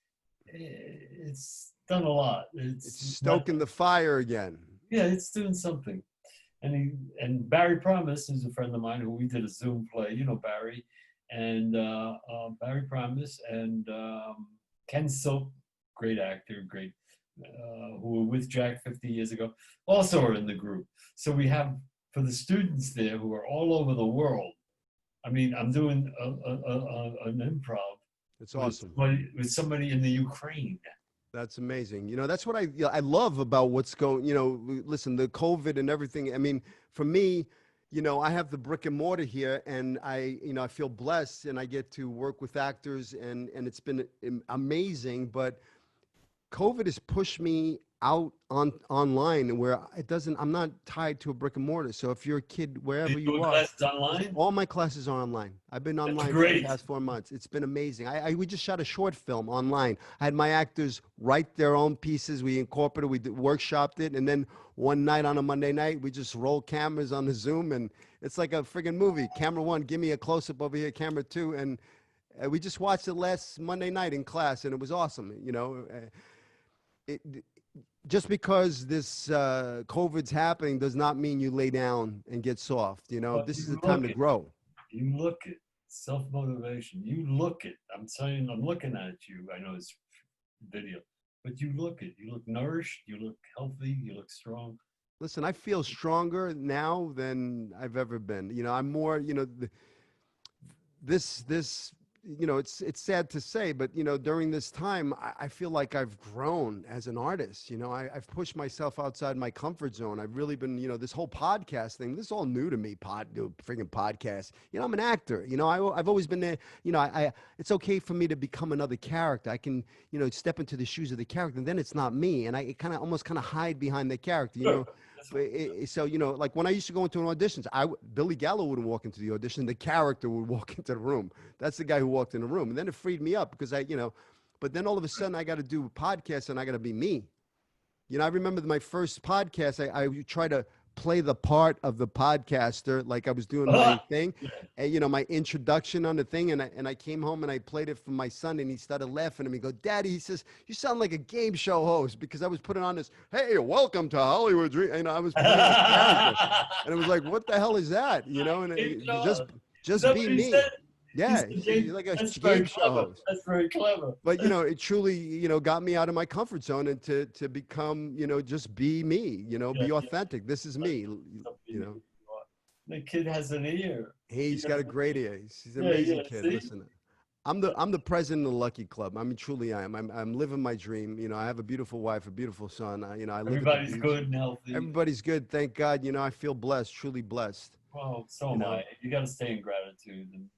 done a lot. It's It's not, stoking the fire again. yeah, it's doing something. And Barry Promise is a friend of mine who we did a Zoom play. You know Barry, and Barry Promise and Ken Silk, great actor, great, who were with Jack 50 years ago, also are in the group. So we have, for the students there who are all over the world. I mean, I'm doing an improv It's awesome. with somebody in the Ukraine. That's amazing. You know, that's what I love about what's going, you know, listen, the COVID and everything. I mean, for me, you know, I have the brick and mortar here, and I feel blessed, and I get to work with actors, and it's been amazing. But COVID has pushed me out online where I'm not tied to a brick and mortar. So if you're a kid, wherever You you do are, classes online? all my classes are online. I've been online for the great. past 4 months. It's been amazing. We just shot a short film online. I had my actors write their own pieces. We incorporated, workshopped it. And then one night on a Monday night, we just roll cameras on the Zoom, and it's like a friggin' movie. Camera one, give me a close up over here. Camera two. And we just watched it last Monday night in class, and it was awesome. You know, just because this COVID's happening does not mean you lay down and get soft. You know, But this is you the time look to it. grow. You look it. Self-motivation. You look it. I'm saying, I'm looking at you. I know it's video, but you look it. You look nourished. You look healthy. You look strong. Listen, I feel stronger now than I've ever been. You know, I'm more, you know, this, you know, it's sad to say, but, you know, during this time, I feel like I've grown as an artist. You know, I've pushed myself outside my comfort zone. I've really been, you know, this whole podcast thing, this is all new to me, freaking podcast. You know, I'm an actor. You know, I've always been there. You know, it's okay for me to become another character. I can, you know, step into the shoes of the character, and then it's not me. And I almost hide behind the character, you know. So, you know, like when I used to go into an auditions, Billy Gallo wouldn't walk into the audition. The character would walk into the room. That's the guy who walked in the room. And then it freed me up because you know, but then all of a sudden I got to do podcasts and I got to be me. You know, I remember my first podcast, I tried to play the part of the podcaster, like I was doing my thing, and, you know, my introduction on the thing. And I came home and I played it for my son, and he started laughing at me. Go, Daddy, he says, you sound like a game show host, because I was putting on this, hey, welcome to Hollywood Dream. You know, I was playing a character, and it was like, what the hell is that? You know, and just be me. Yeah, he's like a game show host. That's very clever. But, you know, it truly, you know, got me out of my comfort zone, and to become, you know, just be me, you know, be authentic. This is me, you know. The kid has an ear. He's got a great ear. He's an amazing kid. See? Listen, I'm the president of the Lucky Club. I mean, truly I am. I'm living my dream. You know, I have a beautiful wife, a beautiful son. You know, I live Everybody's good and healthy. Everybody's good. Thank God. You know, I feel blessed, truly blessed. Well, so am I. You got to stay in gratitude. And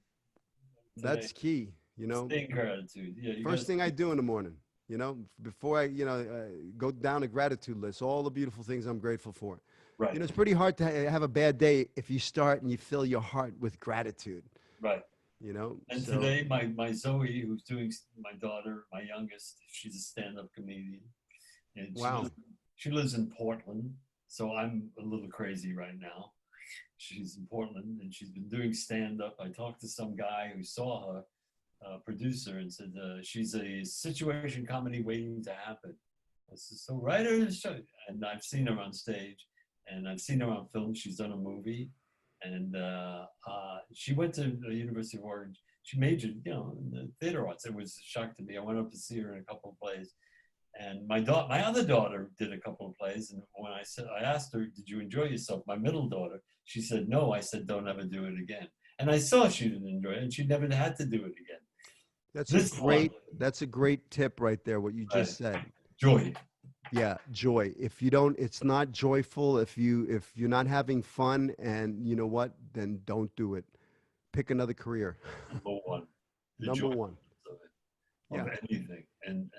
that's key, you know. Stay in gratitude. Yeah. First thing I do in the morning, you know, before I, you know, go down a gratitude list, all the beautiful things I'm grateful for. Right. You know, it's pretty hard to have a bad day if you start and you fill your heart with gratitude. Right. You know. And so, today, my Zoe, who's doing, my daughter, my youngest, she's a stand-up comedian. And she lives in Portland, so I'm a little crazy right now. She's in Portland, and she's been doing stand-up. I talked to some guy who saw her, producer, and said she's a situation comedy waiting to happen. I said, so write her a show. And I've seen her on stage, and I've seen her on film. She's done a movie, and she went to the University of Oregon. She majored, you know, in the theater arts. It was a shock to me. I went up to see her in a couple of plays. And my other daughter did a couple of plays, and when I asked her, did you enjoy yourself? My middle daughter, she said, no. I said, don't ever do it again. And I saw she didn't enjoy it, and she never had to do it again. That's a great tip right there, what you just said. Joy. Yeah, joy. If you don't, it's not joyful. If you're not having fun, and you know what, then don't do it. Pick another career. Number one. Number one. Of anything. And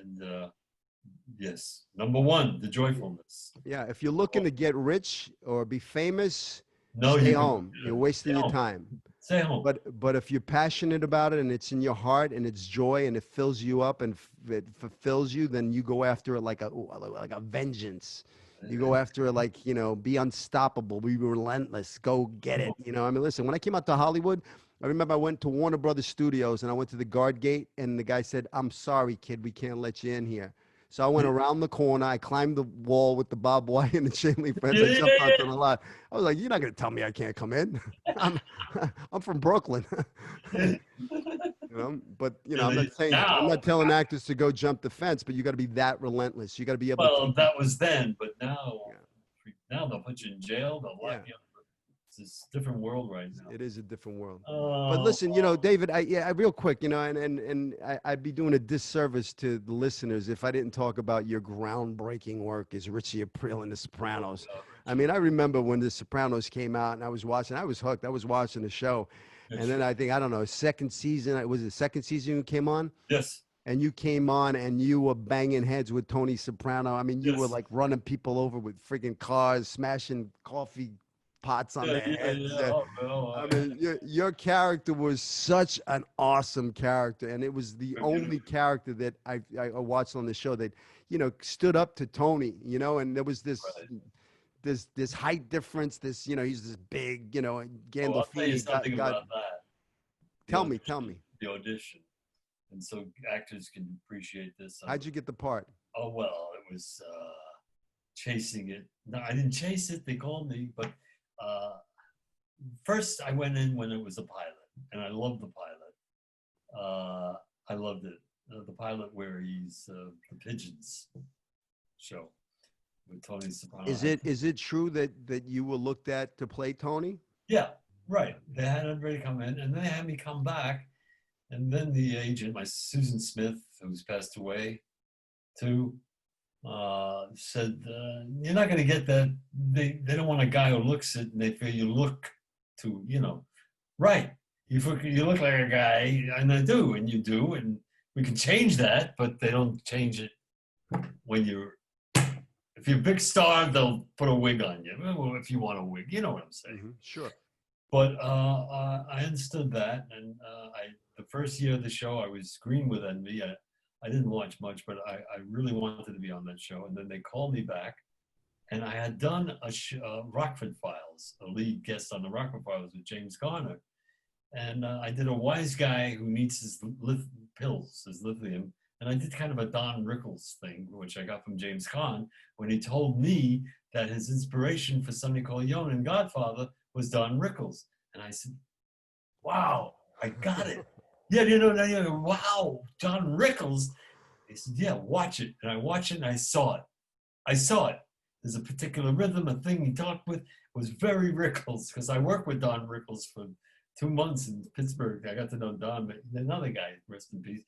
yes, number one, the joyfulness. Yeah, if you're looking to get rich or be famous, no, stay home. You're wasting your time. Stay home. But if you're passionate about it and it's in your heart and it's joy and it fills you up and it fulfills you, then you go after it like a vengeance. You go after it like, you know, be unstoppable, be relentless, go get it. You know, I mean, listen, when I came out to Hollywood, I remember I went to Warner Brothers Studios and I went to the guard gate and the guy said, "I'm sorry, kid, we can't let you in here." So I went around the corner. I climbed the wall with the barbed wire and the chain link fence. I jumped onto the lot. I was like, "You're not going to tell me I can't come in. I'm, I'm from Brooklyn." You know, but you know, I'm Now, not telling actors to go jump the fence, but you got to be that relentless. You got to be able to well, take. that was then, but now, Yeah, now they'll put you in jail. They'll yeah. lock you up. It's this different world right now. It is a different world. But Oh, listen, you know, David, real quick, you know, I'd be doing a disservice to the listeners if I didn't talk about your groundbreaking work as Richie Aprile in The Sopranos. I mean, I remember when The Sopranos came out and I was watching, I was hooked. I was watching the show. And then I think, I don't know, second season, was it second season you came on? yes, And you came on and you were banging heads with Tony Soprano. I mean, you were yes. like running people over with freaking cars, smashing coffee pots on Yeah, their yeah, heads. yeah. Oh, no, I mean, your character was such an awesome character, and it was the only character that I watched on the show that, you know, stood up to Tony. You know, and there was right. this height difference. This, you know, he's this big, you know, Oh, I'll tell you Gandolfini something got. about that. The Tell me, audition, tell me, the audition, and so actors can appreciate this. how'd you get the part? Oh well, it was chasing it. No, I didn't chase it. They called me, but uh, first I went in when it was a pilot, and I loved the pilot. I loved it. The pilot where he's the pigeons show with Tony Soprano. Is it true that you were looked at to play Tony? Yeah, right. They had everybody come in, and they had me come back, and then the agent, my Susan Smith, who's passed away, too, said, "You're not going to get that. They don't want a guy who looks it, and they feel you look to, you know, right. You look like a guy, and I do, and you do, and we can change that, but they don't change it when you're. If you're a big star, they'll put a wig on you. Well, if you want a wig, you know what I'm saying." Sure. But I understood that, and the first year of the show, I was green with envy. I didn't watch much, but I really wanted to be on that show. And then they called me back, and I had done Rockford Files, a lead guest on the Rockford Files with James Garner. And I did a wise guy who needs his pills, his lithium. And I did kind of a Don Rickles thing, which I got from James Caan, when he told me that his inspiration for Sonny Corleone and Godfather was Don Rickles. And I said, wow, I got it. Yeah, you know, wow, Don Rickles. He said, yeah, watch it. And I watched it and I saw it. I saw it. There's a particular rhythm, a thing he talked with. It was very Rickles, because I worked with Don Rickles for 2 months in Pittsburgh. I got to know Don, but another guy, rest in peace,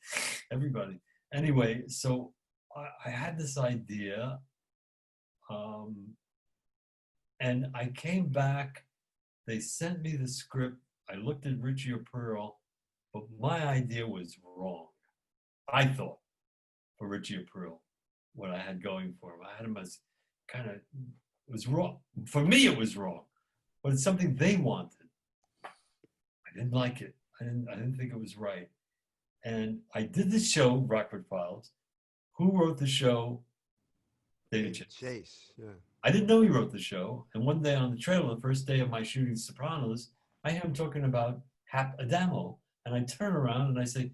everybody. Anyway, so I had this idea, and I came back. They sent me the script. I looked at Richie Aprile, but my idea was wrong. I thought, for Richie Aprile, what I had going for him. I had him as kind of, it was wrong. For me, it was wrong, but it's something they wanted. I didn't like it. I didn't think it was right. And I did the show, Rockford Files. Who wrote the show? David Chase. Yeah. I didn't know he wrote the show. And one day on the trailer, the first day of my shooting Sopranos, I hear him talking about Hap Adamo. And I turn around and I say,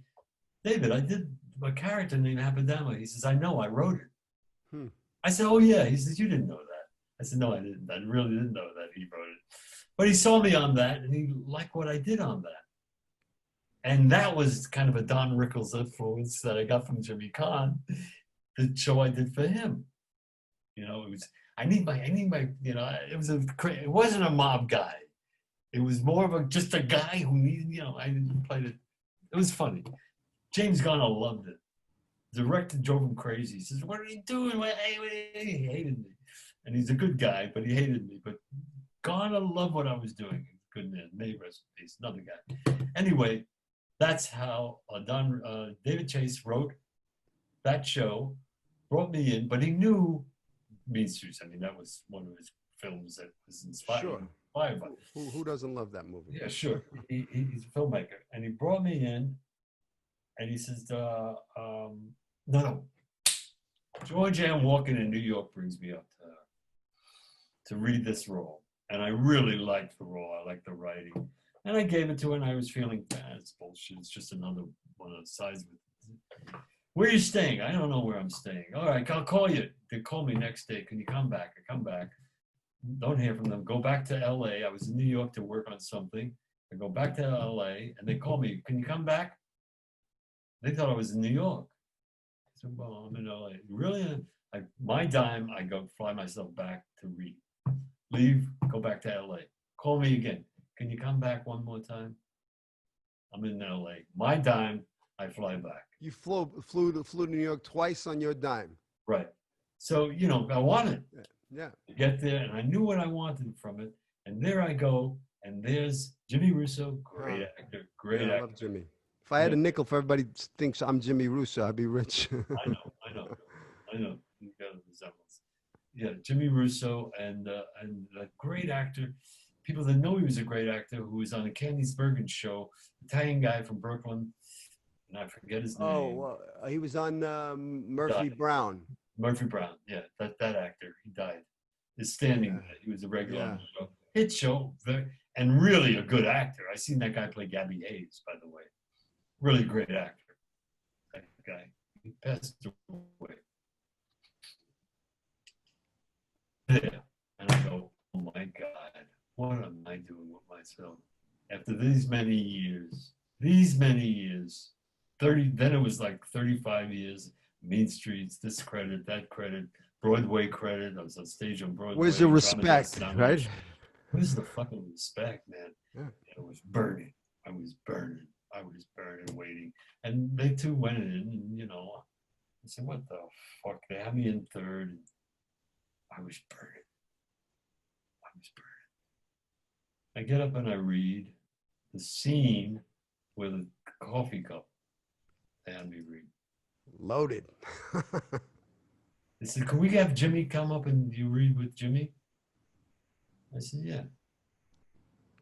David, I did a character named Hap Adamo. He says, I know, I wrote it. I said, oh yeah. He says, you didn't know that. I said, no, I didn't. I really didn't know that he wrote it. But he saw me on that and he liked what I did on that. And that was kind of a Don Rickles influence that I got from Jimmy Caan, the show I did for him. You know, it was, I need my, you know, it wasn't a mob guy. It was more of just a guy who needed, you know, I played it. It was funny. James Garner loved it. The director drove him crazy. He says, what are you doing? He hated me. And he's a good guy, but he hated me. But Garner loved what I was doing. Good man. May rest in peace. Another guy. Anyway, that's how David Chase wrote that show, brought me in, but he knew Mean Streets. I mean, that was one of his films that was inspired. Sure. By. Who doesn't love that movie? Yeah, sure. He's a filmmaker. And he brought me in, and he says, no. George Ann Walker in New York brings me up to read this role. And I really liked the role. I liked the writing. And I gave it to her, and I was feeling, it's bullshit. It's just another one of the sides of it. Where are you staying? I don't know where I'm staying. All right, I'll call you. They call me next day. Can you come back? I come back. Don't hear from them. Go back to LA. I was in New York to work on something. I go back to LA, and they call me. Can you come back? They thought I was in New York. I said, well, I'm in LA. Really? My dime, I go fly myself back to read. Leave, go back to LA. Call me again. Can you come back one more time? I'm in LA. My dime, I fly back. You flew to New York twice on your dime. Right. So, you know, I wanted Yeah. to get there, and I knew what I wanted from it. And there I go, and there's Jimmy Russo, great actor, great actor. I love Jimmy. If I had a nickel for everybody thinks I'm Jimmy Russo, I'd be rich. I know. You got a resemblance. Yeah, Jimmy Russo, and a great actor. People that know he was a great actor, who was on the Candice Bergen show, Italian guy from Brooklyn, and I forget his name. Oh, he was on Murphy Brown. Murphy Brown, yeah, that actor, he died. Is standing there. He was a regular on the show. Hit show, and really a good actor. I seen that guy play Gabby Hayes, by the way. Really great actor. That guy. He passed away. There. And I go, oh my God, what am I doing with myself? After these many years, 30, then it was like 35 years, Mean Streets, this credit, that credit, Broadway credit. I was on stage on Broadway. Where's the respect, right? Where's the fucking respect, man? Yeah. It was burning. I was burning, waiting. And they too went in, and, you know, I said, what the fuck? They had me in third. And I was burning. I get up and I read the scene with a coffee cup. They had me read. Loaded. They said, can we have Jimmy come up and you read with Jimmy? I said, yeah.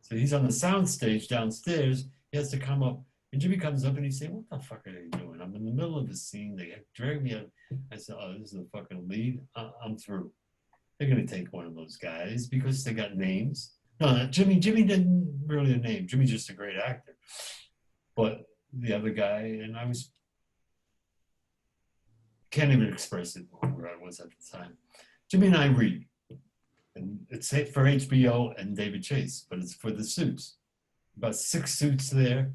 So he's on the sound stage downstairs. He has to come up. And Jimmy comes up and he's saying, what the fuck are they doing? I'm in the middle of the scene. They drag me out. I said, oh, this is the fucking lead. I'm through. They're going to take one of those guys because they got names. No, Jimmy didn't really a name. Jimmy's just a great actor. But the other guy, and I can't even express it where I was at the time. Jimmy and I read. And it's for HBO and David Chase, but it's for the suits. About 6 suits there.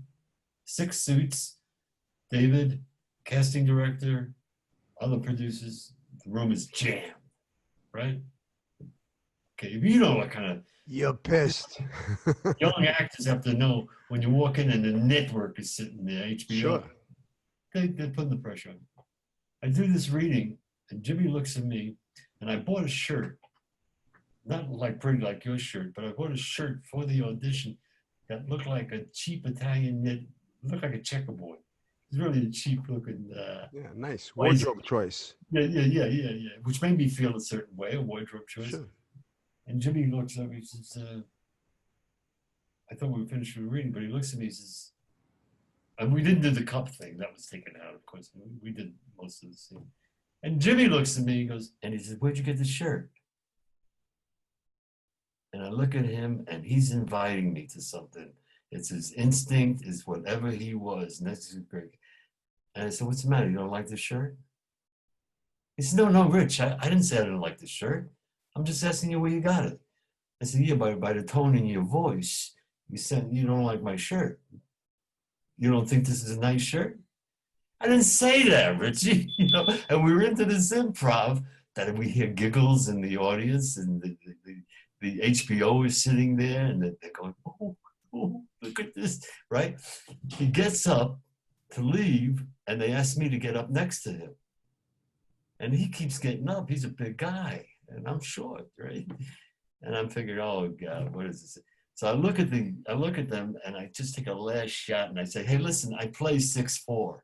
6 suits. David, casting director, other producers. The room is jammed, right? Okay, you know what kind of... You're pissed. Young actors have to know when you walk in and the network is sitting there, HBO. Sure. They're putting the pressure on. I do this reading, and Jimmy looks at me, and I bought a shirt. Not like pretty like your shirt, but I bought a shirt for the audition that looked like a cheap Italian knit, looked like a checkerboard. It's really a cheap looking. Nice wardrobe choice. Yeah. Which made me feel a certain way, a wardrobe choice. Sure. And Jimmy looks at me and says, I thought we were finished with reading, but he looks at me and says, and we didn't do the cup thing. That was taken out, of course. We did most of the scene. And Jimmy looks at me, and he says, where'd you get the shirt? And I look at him, and he's inviting me to something. It's his instinct, is whatever he was. And that's great. And I said, what's the matter? You don't like the shirt? He said, no, Rich, I didn't say I didn't like the shirt. I'm just asking you where you got it. I said, yeah, by the tone in your voice, you said you don't like my shirt. You don't think this is a nice shirt? I didn't say that, Richie. You know, and we were into this improv that we hear giggles in the audience, and the HBO is sitting there, and they're going, oh, look at this, right? He gets up to leave, and they ask me to get up next to him. And he keeps getting up. He's a big guy, and I'm short, right? And I'm figuring, oh God, what is this? So I look at them, and I just take a last shot, and I say, hey, listen, I play 6'4".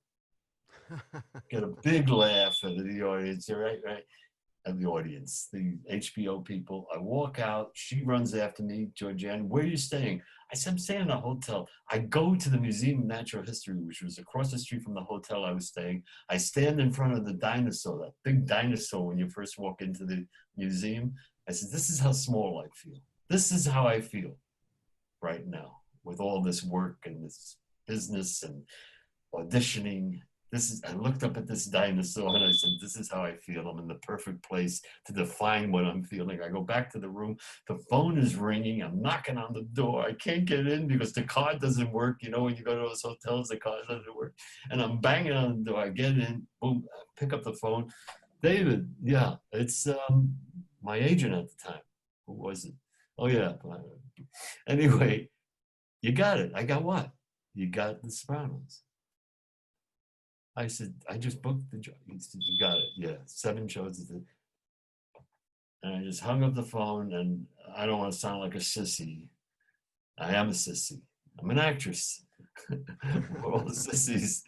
Get a big laugh out of the audience, right? Of the audience, the HBO people. I walk out. She runs after me, Georgianne. Where are you staying? I said, I'm staying in a hotel. I go to the Museum of Natural History, which was across the street from the hotel I was staying. I stand in front of the dinosaur, that big dinosaur when you first walk into the museum. I said, this is how small I feel. This is how I feel right now. with all this work and this business and auditioning. I looked up at this dinosaur and I said, this is how I feel. I'm in the perfect place to define what I'm feeling. I go back to the room, the phone is ringing, I'm knocking on the door. I can't get in because the card doesn't work. You know, when you go to those hotels, the card doesn't work. And I'm banging on the door, I get in, boom, I pick up the phone. David, yeah, it's my agent at the time. Who was it? Oh yeah. Anyway, you got it. I got what? You got the Sopranos. I said, I just booked the job. He said, you got it. Yeah, 7 shows. And I just hung up the phone, and I don't want to sound like a sissy. I am a sissy. I'm an actress. We're all sissies.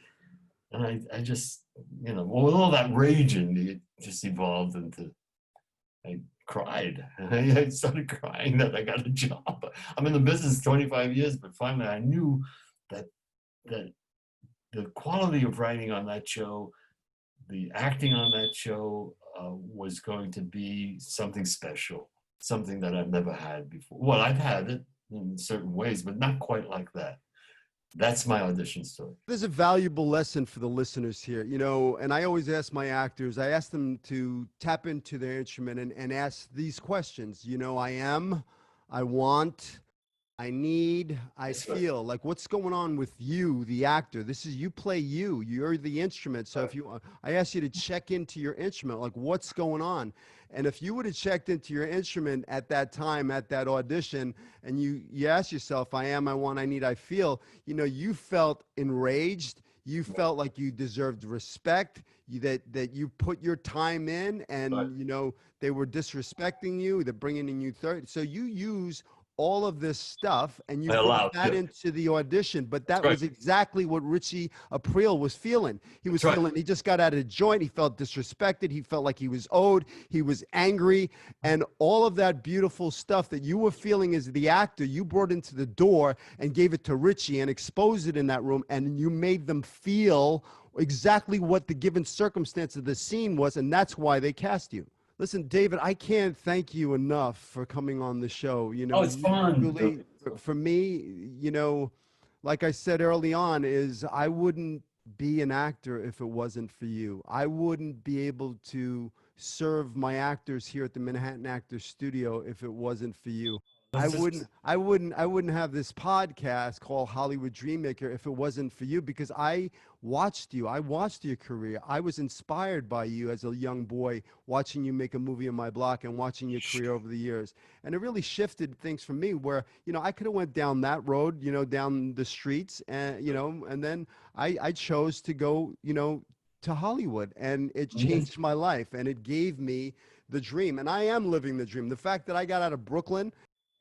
And I just, you know, with all that raging, it just evolved into, I cried. I started crying that I got a job. I'm in the business 25 years, but finally I knew that the quality of writing on that show, the acting on that show was going to be something special, something that I've never had before. Well, I've had it in certain ways, but not quite like that. That's my audition story. There's a valuable lesson for the listeners here, you know, and I always ask my actors, I ask them to tap into their instrument and ask these questions. You know, I want, I need, I feel. Like, what's going on with you, the actor? This is, you play you, you're the instrument. So if you, I ask you to check into your instrument, like what's going on? And if you would have checked into your instrument at that time, at that audition, and you ask yourself, I am, I want, I need, I feel, you know, you felt enraged. You felt like you deserved respect, that you put your time in, and, you know, they were disrespecting you, they're bringing in you third. So you use all of this stuff and you brought that into the audition, but that was exactly what Richie Aprile was feeling. He was feeling, he just got out of the joint. He felt disrespected. He felt like he was owed. He was angry. And all of that beautiful stuff that you were feeling as the actor, you brought into the door and gave it to Richie and exposed it in that room. And you made them feel exactly what the given circumstance of the scene was. And that's why they cast you. Listen, David, I can't thank you enough for coming on the show. You know, it's fun. Really, for me, you know, like I said early on, is I wouldn't be an actor if it wasn't for you. I wouldn't be able to serve my actors here at the Manhattan Actors Studio if it wasn't for you. I wouldn't have this podcast called Hollywood Dreammaker if it wasn't for you, because I watched you. I watched your career. I was inspired by you as a young boy, watching you make a movie on my block and watching your career over the years. And it really shifted things for me where, you know, I could have went down that road, you know, down the streets, and, you know, and then I chose to go, you know, to Hollywood, and it changed my life, and it gave me the dream. And I am living the dream. The fact that I got out of Brooklyn,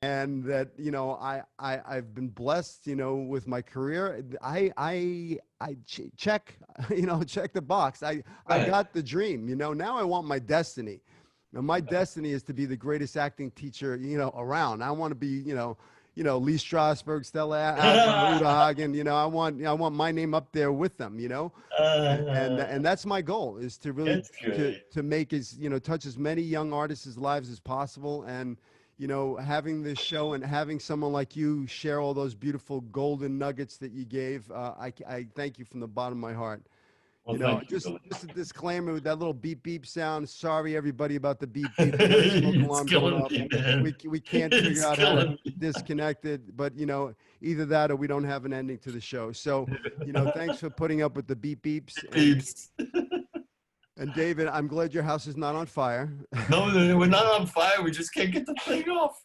and that, you know, I've been blessed, you know, with my career. I check, you know, check the box. I got the dream, you know. Now I want my destiny. Now my destiny is to be the greatest acting teacher, you know, around. I want to be, you know, Lee Strasberg, Stella Adler, Uta Hagen. You know, I want my name up there with them, you know. And that's my goal, is to really to make as, you know, touch as many young artists' lives as possible. And, you know, having this show and having someone like you share all those beautiful golden nuggets that you gave, I thank you from the bottom of my heart. Well, you know, just a disclaimer with that little beep beep sound. Sorry, everybody, about the beep beep. It's killing me, man. We can't figure out how to disconnect it, but, you know, either that or we don't have an ending to the show. So, you know, thanks for putting up with the beep beeps. And David, I'm glad your house is not on fire. No, we're not on fire. We just can't get the thing off.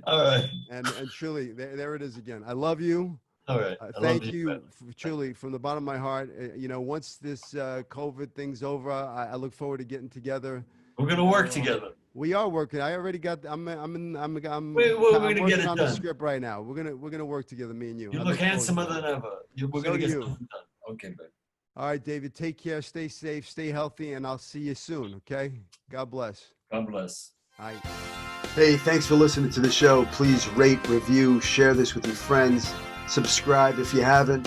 All right. And truly, there it is again. I love you. All right. Thank you, truly, from the bottom of my heart. You know, once this COVID thing's over, I look forward to getting together. We're gonna work together. We are working. I already got. I'm working on the script right now. We're gonna work together, me and you. You look handsomer than ever. We're gonna get something done. Okay, babe. All right, David, take care, stay safe, stay healthy, and I'll see you soon, okay? God bless. God bless. All right. Hey, thanks for listening to the show. Please rate, review, share this with your friends. Subscribe if you haven't.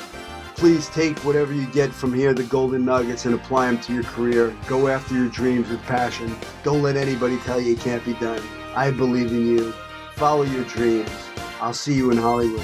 Please take whatever you get from here, the golden nuggets, and apply them to your career. Go after your dreams with passion. Don't let anybody tell you it can't be done. I believe in you. Follow your dreams. I'll see you in Hollywood.